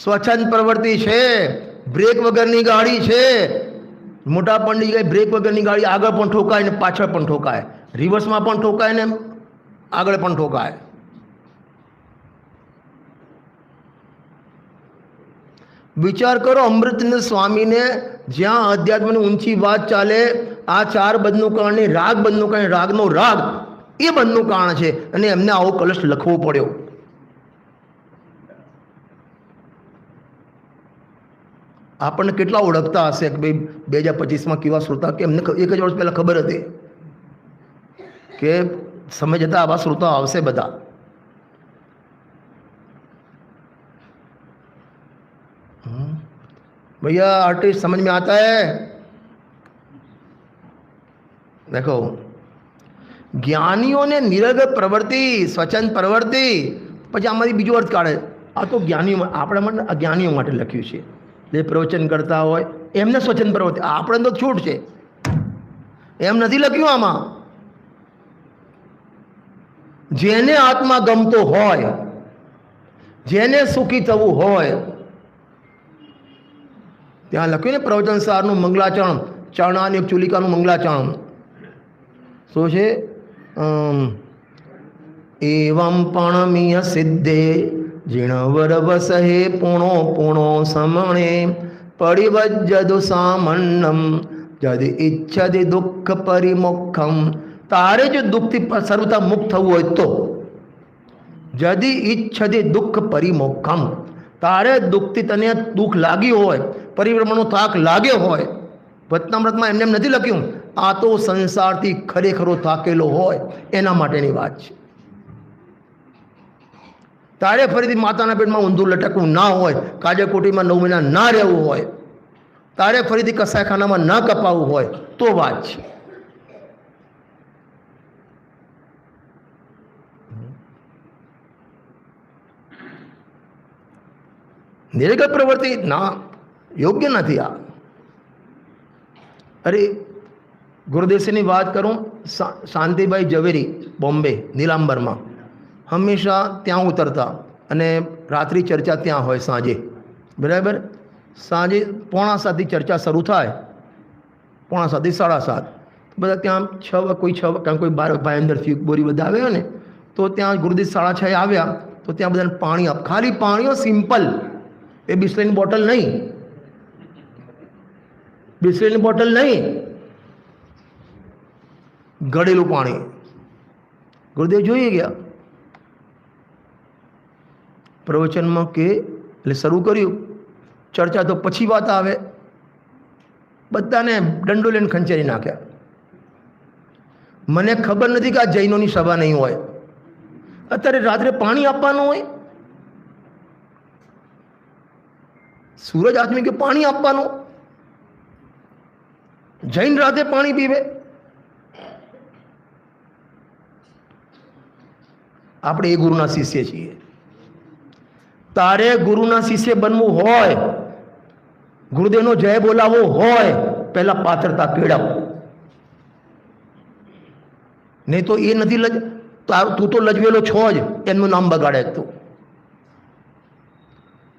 સ્વચ્છંદ પ્રવૃત્તિ છે. બ્રેક વગરની ગાડી છે. મોટા પંડિત કહે બ્રેક વગરની ગાડી આગળ પણ ઠોકાય ને પાછળ પણ ઠોકાય, રિવર્સમાં પણ ઠોકાય ને આગળ પણ ઠોકાય. વિચાર કરો, અમૃતનંદ સ્વામીને જ્યાં અધ્યાત્મની ઊંચી વાત ચાલે, આ ચાર બંધનું કારણ નહીં, રાગ બંધનું કારણ, રાગનો રાગ એ બંધનું કારણ છે, અને એમને આવો કલશ લખવો પડ્યો. આપણને કેટલા ઓળખતા હશે કે ભાઈ 2025માં કેવા શ્રોતા, કે એમને 1 જ વર્ષ પહેલાં ખબર હતી કે સમય જતાં આવા શ્રોતા આવશે બધા. भैया आर्टिस्ट समझ में आता है? देखो, જ્ઞાનીઓને નિરર્ગળ પ્રવૃત્તિ, સ્વચ્છંદ પ્રવૃત્તિ, પછી આમાંથી બીજો અર્થ કાઢે. આ તો જ્ઞાનીઓ, આપણા માટે અજ્ઞાનીઓ માટે લખ્યું છે. જે પ્રવચન કરતા હોય એમને સ્વચ્છંદ પ્રવૃત્તિ, આપણે તો છૂટ છે, એમ નથી લખ્યું આમાં. જેને આત્મા ગમતો હોય, જેને સુખી થવું હોય, ત્યાં લખ્યું ને પ્રવચન સારનું મંગલાચરણ, ચરણાની ચુલિકાનું મંગલાચરણ. શું છે? એવમ પણમીય સિદ્ધે જીણવર વસહે પૂણો પૂણો સમણે પરિવજ્જદુ સામન્નમ જદ ઈચ્છદિ દુઃખ પરિમુખમ. તારે જો દુઃખથી સર્વતા મુક્ત થવું હોય તો, જદી ઈચ્છદિ દુઃખ પરિમુખમ, તારે દુઃખથી તને દુઃખ લાગ્યું હોય, પરિભ્રમણનો થાક લાગ્યો હોય, વચનામૃતમાં એમને એમ નથી લખ્યું, આ તો સંસારથી ખરેખરો થાકેલો હોય એના માટેની વાત છે. તારે ફરીથી માતાના પેટમાં ઊંધું લટકવું ના હોય, કાજકોટીમાં 9 મહિના ના રહેવું હોય, તારે ફરીથી કસાયખાનામાં ના કપાવવું હોય તો વાત છે. નિરર્ગળ પ્રવૃત્તિ ના યોગ્ય નથી આ. અરે ગુરુદેવની વાત કરું, શાંતિભાઈ ઝવેરી બોમ્બે નીલાંબરમાં હંમેશા ત્યાં ઉતરતા અને રાત્રિ ચર્ચા ત્યાં હોય સાંજે, બરાબર. સાંજે 6:45 ચર્ચા શરૂ થાય, 6:45 7:30 બધા ત્યાં 6 કોઈ 6 કારણ કોઈ 12 ભાઈ અંદરથી બોરી બધા આવ્યા ને, તો ત્યાં ગુરુદેવ 6:30 આવ્યા તો ત્યાં બધાને પાણી આપ, ખાલી પાણીઓ સિમ્પલ, એ બિસ્લરીની બોટલ નહીં, બિસ્લરીની બોટલ નહીં, ગળેલું પાણી. ગુરુદેવ જોઈ ગયા, પ્રવચનમાં કે એટલે શરૂ કર્યું ચર્ચા, તો પછી વાત આવે, બધાને દંડો લઈને ખંચેરી નાખ્યા. મને ખબર નથી કે આ જૈનોની સભા નહીં હોય, અત્યારે રાત્રે પાણી આપવાનું હોય, સૂરજ આથમી કે પાણી આપવાનું, જૈન રાતે પાણી પીવે. આપણે એ ગુરુના શિષ્ય છીએ. તારે ગુરુના શિષ્ય બનવું હોય, ગુરુદેવનો જય બોલાવવો હોય, પહેલા પાત્રતા કેળવ. નહીં તો એ નથી તું તો લજવેલો છો જ, એમનું નામ બગાડે તું.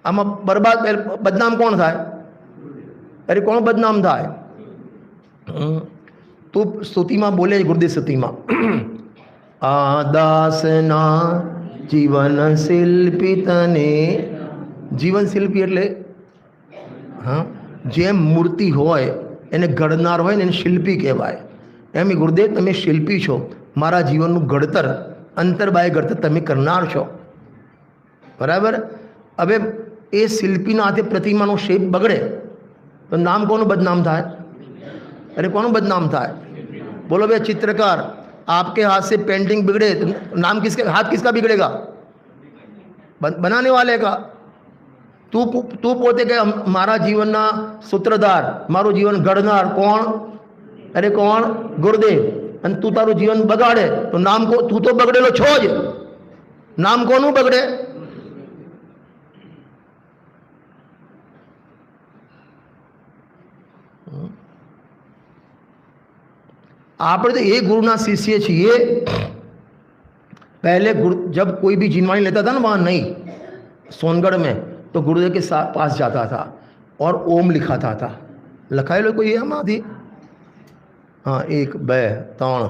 આમાં બદનામ કોણ થાય? અરે કોણ બદનામ થાય? તું સ્તુતિમાં બોલે, ગુરુદેવ સ્તુતિમાં, આ દાસના જીવન શિલ્પી તને, જીવન શિલ્પી એટલે હા, જેમ મૂર્તિ હોય એને ઘડનાર હોય ને એને શિલ્પી કહેવાય. એમ ગુરુદેવ તમે શિલ્પી છો, મારા જીવનનું ઘડતર, અંતરબાહ્ય ઘડતર તમે કરનાર છો, બરાબર. હવે એ શિલ્પીના હાથે પ્રતિમાનો શેપ બગડે तो नाम कोનું बदनाम થાય? अरे કોનું बदनाम થાય? बोलो भाई चित्रकार, आपके हाथ से पेंटिंग बिगड़े तो नाम किसके, हाथ किसका बिगड़ेगा? बनाने वाले का। तू પોતે કે મારા જીવનના સૂત્રધાર, મારું જીવન ઘડનાર કોણ? અરે કોણ? ગુરુદેવ। અને તું તારું જીવન બગાડે તો નામ કો, તું તો બગડેલો છો જ, નામ કોનું બગડે? આપણે તો એ ગુરુના શિષ્ય છીએ। पहले गुरु जब कोई भी जिनवाणी लेता था ना वहाँ नहीं, सोनगढ़ में, तो गुरुदेव के पास जाता था और ओम लिखाता था। लखाए लो कोई हम आदि? हाँ, 1 2 3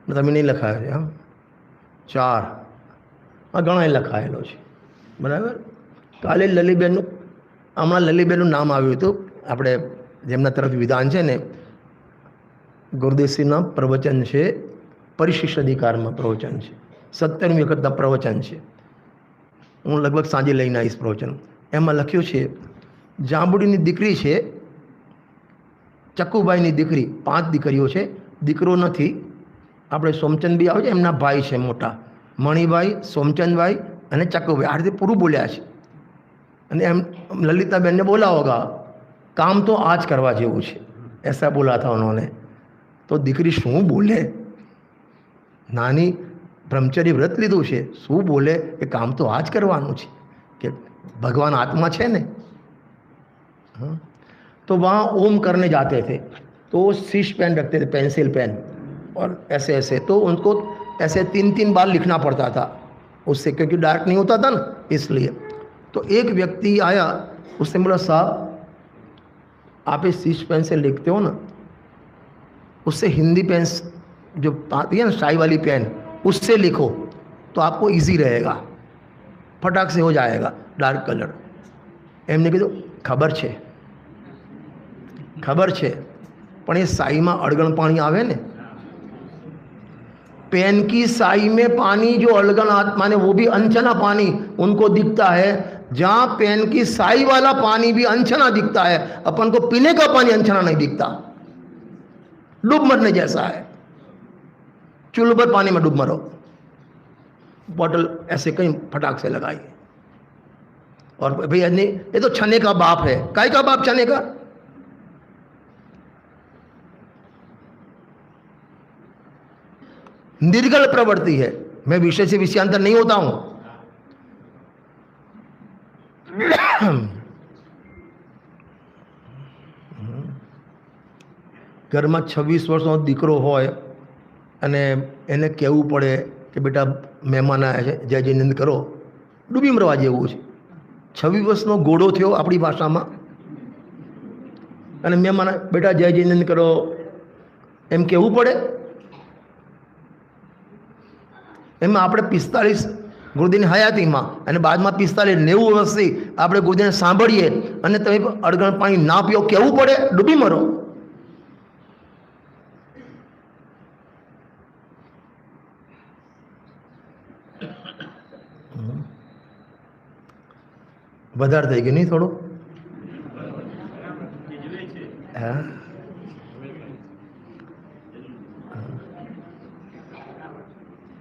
मतलब नहीं लखाया, हाँ 4, हाँ ઘણા લખાયેલો છે, બરાબર। કાલે લલીબેનનું, હમણાં લલીબેનનું નામ આવ્યું હતું, આપણે જેમના તરફ વિધાન છે ને, ગુરુદેવશ્રીના પ્રવચન છે, પરિશિષ્ટ અધિકારમાં પ્રવચન છે, 17મી વખતના પ્રવચન છે। હું લગભગ સાંજે લઈને આવીશ પ્રવચન। એમાં લખ્યું છે, જાંબુડીની દીકરી છે, ચક્કુભાઈની દીકરી, 5 દીકરીઓ છે, દીકરો નથી। આપણે સોમચંદભાઈ આવે છે, એમના ભાઈ છે મોટા, મણિભાઈ, સોમચંદભાઈ અને ચક્કુભાઈ, આ રીતે પૂરું બોલ્યા છે। અને એમ લલિતાબેનને बोला होगा, काम तो आज करवा જેવું છે, ऐसा बोला था उन्होंने। तो દીકરી શું બોલે? નાની બ્રહ્મચર્ય વ્રત લીધું છે, શું બોલે કે કામ તો આજ કરવાનું છે, કે ભગવાન આત્મા છે ને। हाँ, तो वहाँ ओम करने जाते थे, तो शीश पेन रखते थे, पेंसिल पेन, और ऐसे ऐसे, तो उनको ऐसे 3-3 बार लिखना पड़ता था उससे, क्योंकि डार्क नहीं होता था ना, इसलिए। तो एक व्यक्ति आया, उसने बोला, साहब आप इस शीश पेन से लिखते हो ना, उससे हिंदी पेन जो आती है ना, शाई वाली पेन, उससे लिखो तो आपको इजी रहेगा, फटाक से हो जाएगा डार्क कलर। एमने कीधुं खबर छे, खबर छे, पण ये साई में अड़गण पानी आवे ने, पेन की साई में पानी जो अड़गण आत्मा ने, वो भी अनछना पानी उनको दिखता है, जहाँ पेन की साई वाला पानी भी अनछना दिखता है, अपन को पीने का पानी अनछना नहीं दिखता, डूब मरने जैसा है। चूल्हे पर पानी में डूब मरो, बॉटल ऐसे कहीं फटाक से लगाई, और भैया नहीं, ये तो छने का बाप है। काय का बाप छने का? निर्गल प्रवृत्ति है। मैं विषय से विषयांतर नहीं होता हूं। घर में 26 वर्षનો દીકરો હોય અને એને કહેવું પડે કે બેટા મહેમાન આવ્યા છે, જય જયનંદ કરો, ડૂબી મરવા જેવું છે। 26 વર્ષનો ઘોડો થયો આપણી ભાષામાં, અને મહેમાન બેટા જય જયનંદ કરો એમ કહેવું પડે? એમાં આપણે 45 ગુરુદેવની હયાતીમાં અને બાદમાં 45-90 વર્ષથી આપણે ગુરુદેવને સાંભળીએ અને તમે અડગણ પાણી ના પીઓ, કહેવું પડે ડૂબી મરો? વધારે થઈ ગયું નહીં થોડું? હા,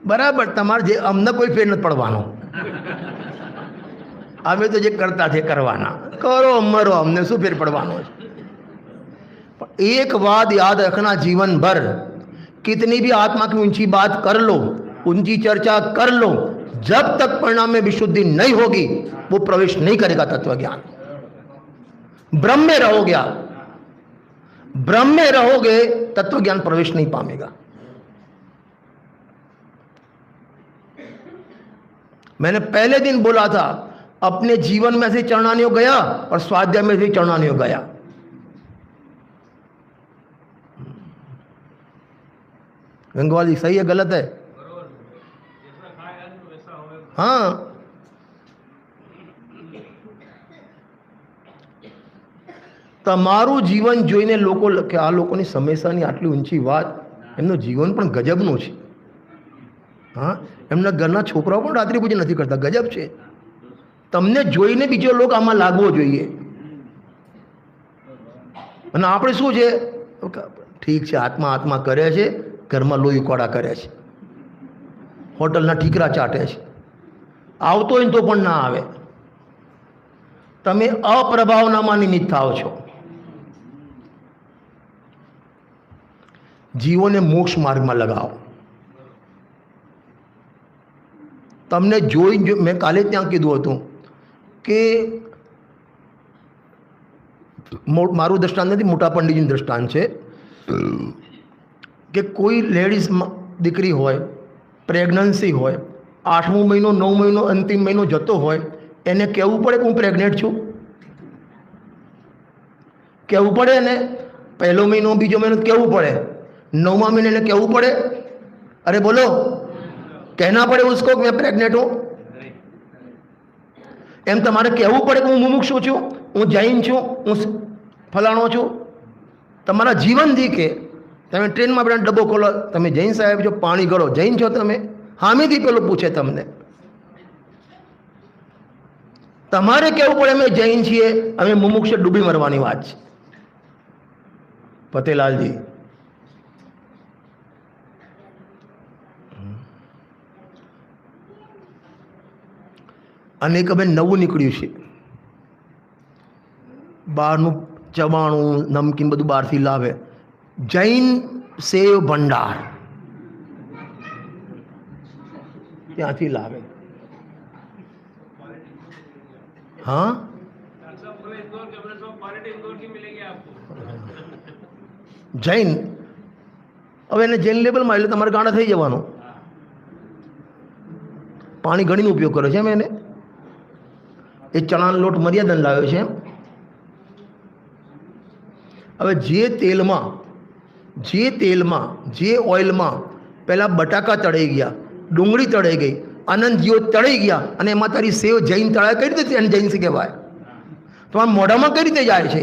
બરાબર। તમારે જે, અમને કોઈ ફેર નથી પડવાનો, અમે તો જે કરતા છે કરવાના, કરો મરો, અમને શું ફેર પડવાનો છે? एक बात याद रखना, जीवन भर कितनी भी आत्मा की ऊंची बात कर लो, ऊंची चर्चा कर लो, जब तक परिणाम में विशुद्धि नहीं होगी वो प्रवेश नहीं करेगा तत्व ज्ञान। ब्रह्म में रहोगे आप, ब्रह्म में रहोगे, तत्व ज्ञान प्रवेश नहीं पाएगा। मैंने पहले दिन बोला था, अपने जीवन में से चरणानियों गया और स्वाध्याय में से चरणानियों गया। गंगवाल जी सही है गलत है? हाँ, તમારું જીવન જોઈને લોકો કે આ લોકોની સમસ્યાની આટલી ઊંચી વાત, એમનું જીવન પણ ગજબનું છે। હા, એમના ઘરના છોકરાઓ પણ રાત્રિ પૂજા નથી કરતા, ગજબ છે। તમને જોઈને બીજો લોક આમાં લાગવો જોઈએ। અને આપણે શું છે, ઠીક છે, આત્મા આત્મા કરે છે, ઘરમાં લોહી કોડા કરે છે, હોટલના ઠીકરા ચાટે છે, આવતો હોય તો પણ ના આવે. તમે અપ્રભાવનામાં નિમિત્ત થાવ છો. જીવોને મોક્ષ માર્ગમાં લગાવો. તમને જોઈ, મેં કાલે ત્યાં કીધું હતું કે મારું દ્રષ્ટાંત નથી, મોટા પંડિતજીનું દ્રષ્ટાંત છે કે કોઈ લેડીઝ દીકરી હોય, પ્રેગ્નન્સી હોય, 8મો મહિનો 9 મહિનો અંતિમ મહિનો જતો હોય, એને કહેવું પડે કે હું પ્રેગ્નેન્ટ છું? કહેવું પડે ને? પહેલો મહિનો બીજો મહિનો કહેવું પડે, 9મા મહિને એને કહેવું પડે? અરે બોલો, कहना पड़े उसको कि मैं प्रेग्नेंट हूं? એમ તમારે કહેવું પડે કે હું મુમુક્ષુ છું, હું જૈન છું, હું ફલાણો છું? તમારા જીવનથી કે તમે ટ્રેનમાં બેઠા ડબ્બો ખોલો, તમે જૈન સાહેબ છો, પાણી ગળો, જૈન છો તમે? હામેથી પેલો પૂછે તમને. તમારે કહેવું પડે અમે જૈન છીએ, અમે મુમુક્ષ, ડૂબી મરવાની વાત છે. પટેલાલજી, અને એક હવે નવું નીકળ્યું છે, બહારનું ચવાણું નમકીન બધું બહારથી લાવે, જૈન સેવ ભંડાર ત્યાંથી લાવે. हाँ, જૈન. હવે એને જૈન લેબલમાં એટલે તમારે ગાંડા થઈ જવાનું. પાણી ઘણીનો ઉપયોગ કર્યો છે એમ એને. એ ચણાનો લોટ મર્યાદન લાવ્યો છે એમ. હવે જે તેલમાં જે ઓઇલમાં પહેલાં બટાકા તળાઈ ગયા, ડુંગળી તળાઈ ગઈ, આનંદજીઓ તળાઈ ગયા, અને એમાં તારી સેવ જૈન તળાય કઈ રીતે એને જૈન કહેવાય? તમારા મોઢામાં કઈ રીતે જાય છે?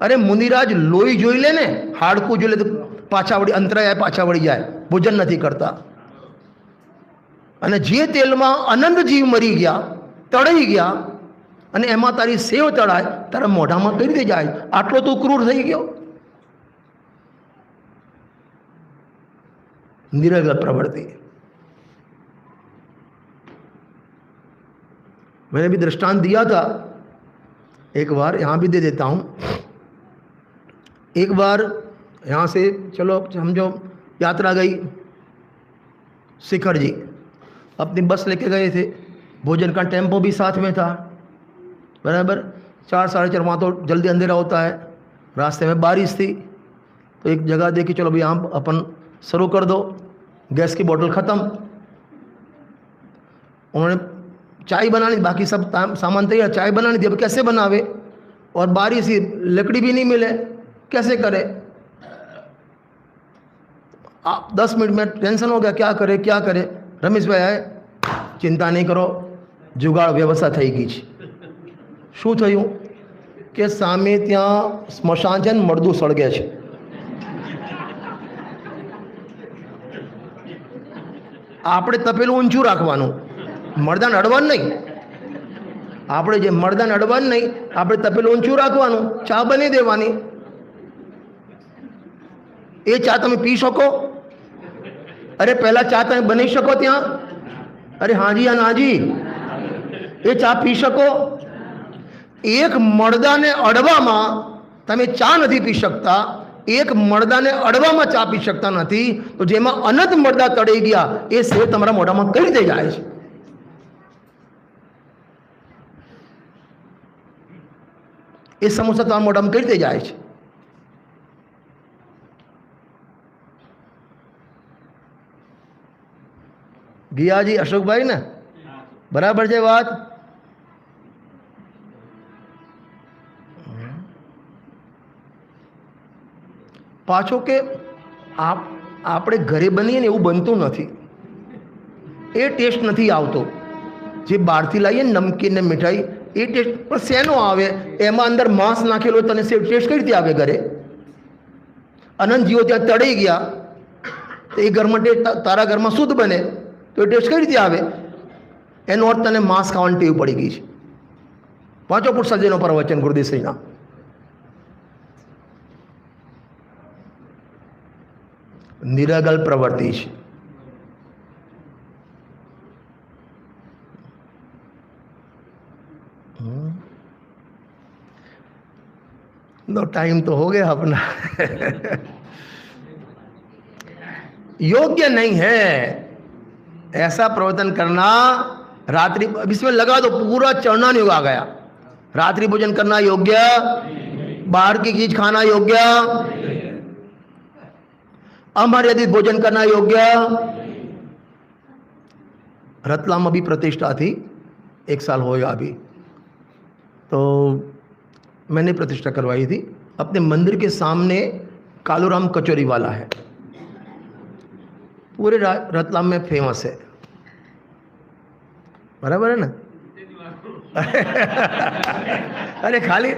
અરે મુનિરાજ લોહી જોઈ લે ને, હાડકું જોઈ લે તો પાછા વળી અંતરાય પાછા વળી જાય, ભોજન નથી કરતા. અને જે તેલમાં અનંત જીવ મરી ગયા, તળાઈ ગયા, અને એમાં તારી સેવ તળાય, તારા મોઢામાં કઈ રીતે જાય? આટલો તું ક્રૂર થઈ ગયો. निरगल प्रवृत्ति. मैंने भी दृष्टांत दिया था, एक बार यहाँ भी दे देता हूँ. एक बार यहाँ से चलो समझो यात्रा गई, शिखर जी अपनी बस लेके गए थे, भोजन का टेम्पो भी साथ में था, बराबर. 4 साढ़े 4 वहाँ तो जल्दी अंधेरा होता है. रास्ते में बारिश थी, तो एक जगह देखी, चलो भाई यहाँ अपन शुरू कर दो. गैस की बोतल ख़त्म, उन्होंने चाय बनानी, बाकी सब सामान तैयार, चाय बनानी थी. अब कैसे बनावे? और बारिश ही, लकड़ी भी नहीं मिले, कैसे करे? 10 मिनट में टेंशन हो गया, क्या करे क्या करे. रमेश भाई आए, चिंता नहीं करो, जुगाड़ व्यवस्था થઈ ગઈ છે. શું થયું કે સામે ત્યાં સ્મશાન છે, મરદું સળગે છે. આપણે તપેલું ઊંચું રાખવાનું, મરદાન અડવાનું નહીં. આપણે જે મરદાન અડવાનું નહીં, આપણે તપેલું ઊંચું રાખવાનું, ચા બની દેવાની. એ ચા તમે પી શકો? અરે પહેલા ચા તમે બનાવી શકો ત્યાં? અરે હાજી યા નાજી, એ ચા પી શકો? એક મરદાને અડવામાં તમે ચા નથી પી શકતા, એક મરદાને અડવામાં ચા પી શકતા નથી, તો જેમાં અનંત મરદા તળાઈ ગયા, એ સેવ તમારા મોઢામાં કઈ રીતે જાય છે? એ સમોસા તમારા મોઢામાં કઈ રીતે જાય છે? ગિયાજી અશોકભાઈ ને બરાબર છે વાત? પાછો કે આપણે ઘરે બનીએ ને એવું બનતું નથી, એ ટેસ્ટ નથી આવતો. જે બહારથી લાવીએ ને નમકીન ને મીઠાઈ, એ ટેસ્ટ પણ શેનો આવે? એમાં અંદર માંસ નાખેલો, તને ટેસ્ટ કઈ રીતે આવે ઘરે? અનંત જીવો ત્યાં તળાઈ ગયા, તો એ ઘરમાં ટેસ્ટ તારા ઘરમાં શુદ્ધ બને, તો એ ટેસ્ટ કઈ રીતે આવે? એનો અર્થ તને માંસ ખાવાની ટેવ પડી ગઈ છે. 5 ફૂટ સર્જનો પર વચન ગુરુદેવશ્રીના. નિરાગલ પ્રવૃત્તિ છે. नो टाइम तो हो गया अपना. योग्य नहीं है ऐसा प्रवर्तन करना. रात्रि इसमें लगा दो पूरा चढ़ना योग आ गया. रात्रि भोजन करना योग्य, बाहर की चीज खाना योग्य, अमर्यादित भोजन करना योग्य. रतलाम अभी प्रतिष्ठा थी, 1 साल हो गया अभी, तो मैंने प्रतिष्ठा करवाई थी. अपने मंदिर के सामने कालूराम कचौरी वाला है, पूरे रतलाम में फेमस है. बराबर है ना? अरे खाली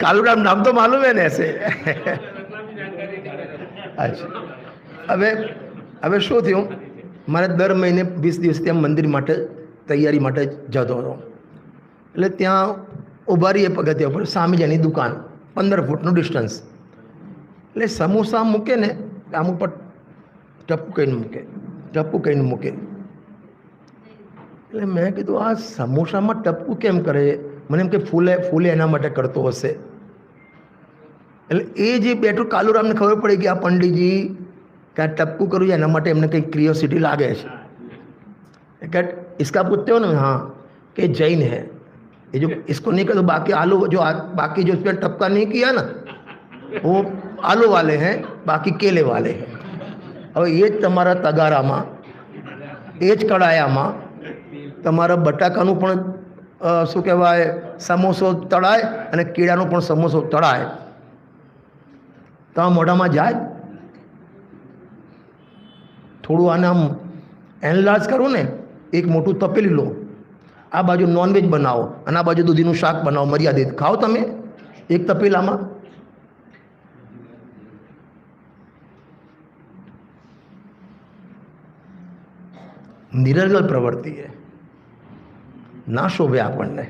कालूराम नाम तो मालूम है ना ऐसे. अच्छा, હવે શું થયું, મારે દર મહિને 20 દિવસ ત્યાં મંદિર માટે તૈયારી માટે જતો હતો. એટલે ત્યાં ઊભા રહીએ પગથિયા ઉપર, સામે જ એની દુકાન, 15 ફૂટનું ડિસ્ટન્સ. એટલે સમોસા મૂકે ને આમ ઉપર ટપકું કહીને મૂકે. એટલે મેં કીધું આ સમોસામાં ટપકું કેમ કરે? મને એમ કે ફૂલે એના માટે કરતો હશે. એટલે એ જે બેઠું કાલુરામને ખબર પડી કે આ પંડિતજી क्या टपकू करूँ या एना माटे एमने कई क्रियोसिटी लागे छे. क्या इसका पूछते हो ना? हाँ, कि जैन है ये, जो इसको नहीं कर तो बाकी आलू जो बाकी जो इसमें टपका नहीं किया ना वो आलू वाले हैं, बाकी केले वाले हैं. अब ये तमारा तगारामा ए ज कड़ायामा तमारा बटाकाનું પણ શું કહેવાય સમોસો તળાય અને કીડાનો પણ સમોસો તળાય. તો મોઢામાં જાય. થોડું આને આમ એનલાર્જ કરો ને, એક મોટું તપેલી લો, આ બાજુ નોનવેજ બનાવો અને આ બાજુ દૂધીનું શાક બનાવો, મર્યાદિત ખાઓ તમે એક તપેલામાં. निरर्गल प्रवृत्ति है, ना शोभे आपने.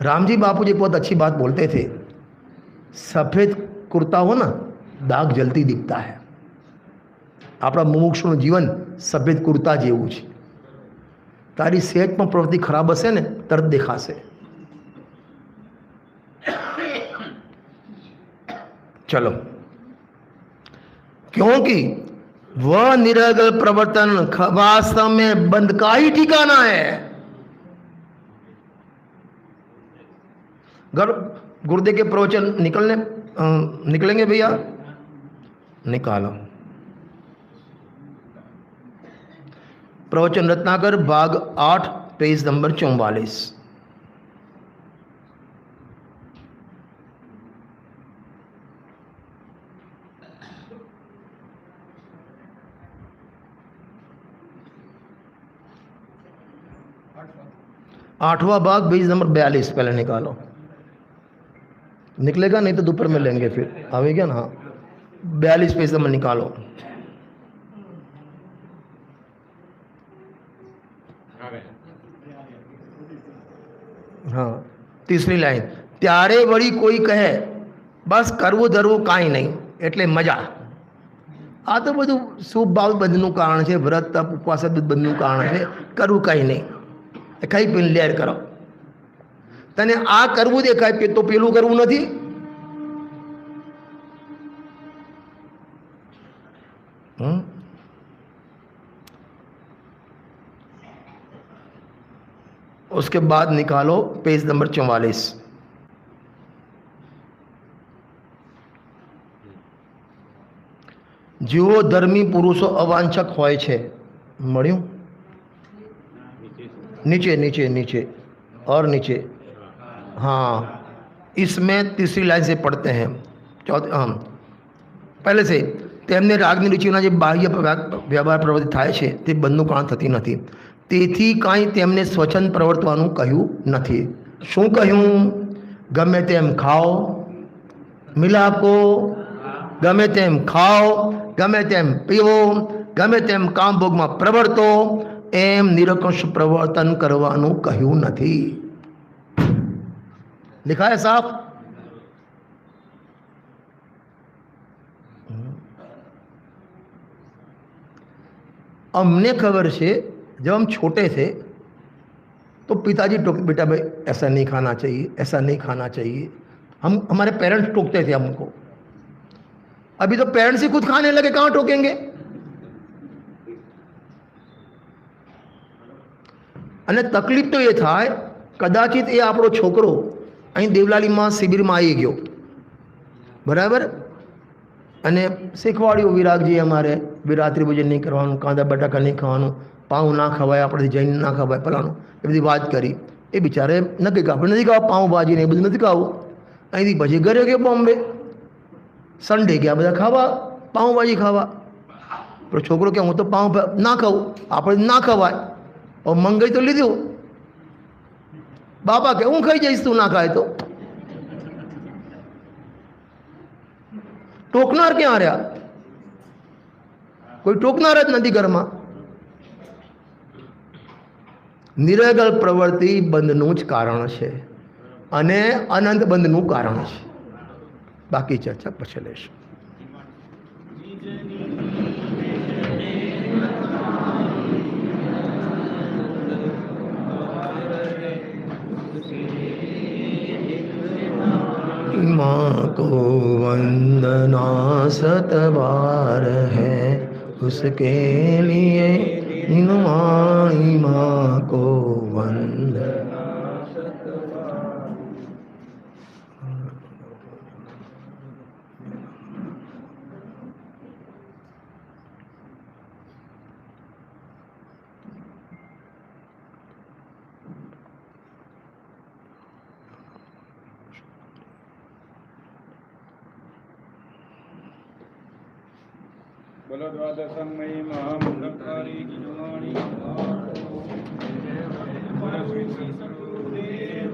रामजी बापू जी बहुत अच्छी बात बोलते थे, सफ़ेद कुर्ता हो ना दाग जल्दी दिखता है. આપણા મુમુક્ષુનું જીવન સફેદ કુર્તા જેવું છે. તારી સેજ પણ પ્રવૃત્તિ ખરાબ હશે ને તરત દેખાશે. चलो, क्योंकि वह निरर्गल प्रवर्तन वास्तव में बंद का ही ठिकाना है. गुरुदेव के प्रवचन निकलेंगे भैया, निकालो. प्रवचन रत्नाकर भाग 8 पेज नंबर 44. आठवां भाग पेज नंबर 42 पहले निकालो. निकलेगा नहीं तो दोपहर में लेंगे फिर, आवेगा ना? हाँ, 42 पेज नंबर निकालो. हाँ, तीसरी लाइन. त्यारे वળી કોઈ કહે બસ કરવું ધરવું કાંઈ નહીં એટલે મજા. આ તો બધું શુભ ભાવ બંધનું કારણ છે, વ્રત તપ ઉપવાસ બંધનું કારણ છે. કરવું કાંઈ નહીં, ખાઈ પીને લેર કરો. તને આ કરવું દેખાય તો પેલું કરવું નથી. उसके बाद निकालो पेज नंबर 44. જેઓ ધર્મી પુરુષો અવાંછક હોય છે, મળ્યું? नीचे नीचे नीचे और नीचे. हाँ, इसमें तीसरी लाइन से पढ़ते हैं. पहले से તેમને રાગની રુચિના જે બાહ્ય વ્યવહાર પ્રવૃત્તિ થાય છે તે બંધનું કારણ થતી નથી. તેથી કાંઈ તેમને સ્વચ્છંદ પ્રવર્તવાનું કહ્યું નથી. શું કહ્યું? ગમે તેમ ખાઓ, મિલાપો, ગમે તેમ ખાઓ, ગમે તેમ પીવો, ગમે તેમ કામ ભોગમાં પ્રવર્તો, એમ નિરંકુશ પ્રવર્તન કરવાનું કહ્યું નથી. लिखा है साहब. हमने खबर से जब हम छोटे थे तो पिताजी टोकते, बेटा भाई ऐसा नहीं खाना चाहिए, ऐसा नहीं खाना चाहिए. हम हमारे पेरेंट्स टोकते थे हमको. अभी तो पेरेंट्स ही खुद खाने लगे, कहाँ टोकेंगे? અને તકલીફ તો એ થાય, કદાચિત એ આપણો છોકરો અહીં દેવલાલીમાં શિબિરમાં આવી ગયો, બરાબર, અને શીખવાડ્યું વિરાગજી અમારે રાત્રિ ભોજન નહીં કરવાનું, કાંદા બટાકા નહીં ખાવાનું, પાઉં ના ખવાય, આપણે જૈન ના ખવાય, ફલાણું એ બધી વાત કરી. એ બિચારે નક્કી કે આપણે નથી ખાવા પાઉંભાજી ને એ બધું નથી ખાવું. અહીંથી પછી ઘરે ગયો બોમ્બે, સન્ડે ગયા બધા ખાવા પાઉંભાજી ખાવા. પણ છોકરો કે હું તો પાઉં ના ખાવું, આપણે ના ખવાય. મંગાઈ તો લીધું, બાપા કે હું ખાઈ જઈશ તું ના ખાય તો. ટોકનાર ક્યાં રહ્યા? કોઈ ટોકનાર જ નથી ઘરમાં. નિરગલ પ્રવૃત્તિ બંધનું જ કારણ છે અને અનંત બંધનું કારણ છે. બાકી ચર્ચા પછી લઈશું. माँ को वंदना 7 बार है, उसके लिए निमाणी माँ को वंदना 7 बार. बोलो द्वादशमयी महामंगलकारी की जुमानी बोलो श्री सद्गुरुदेव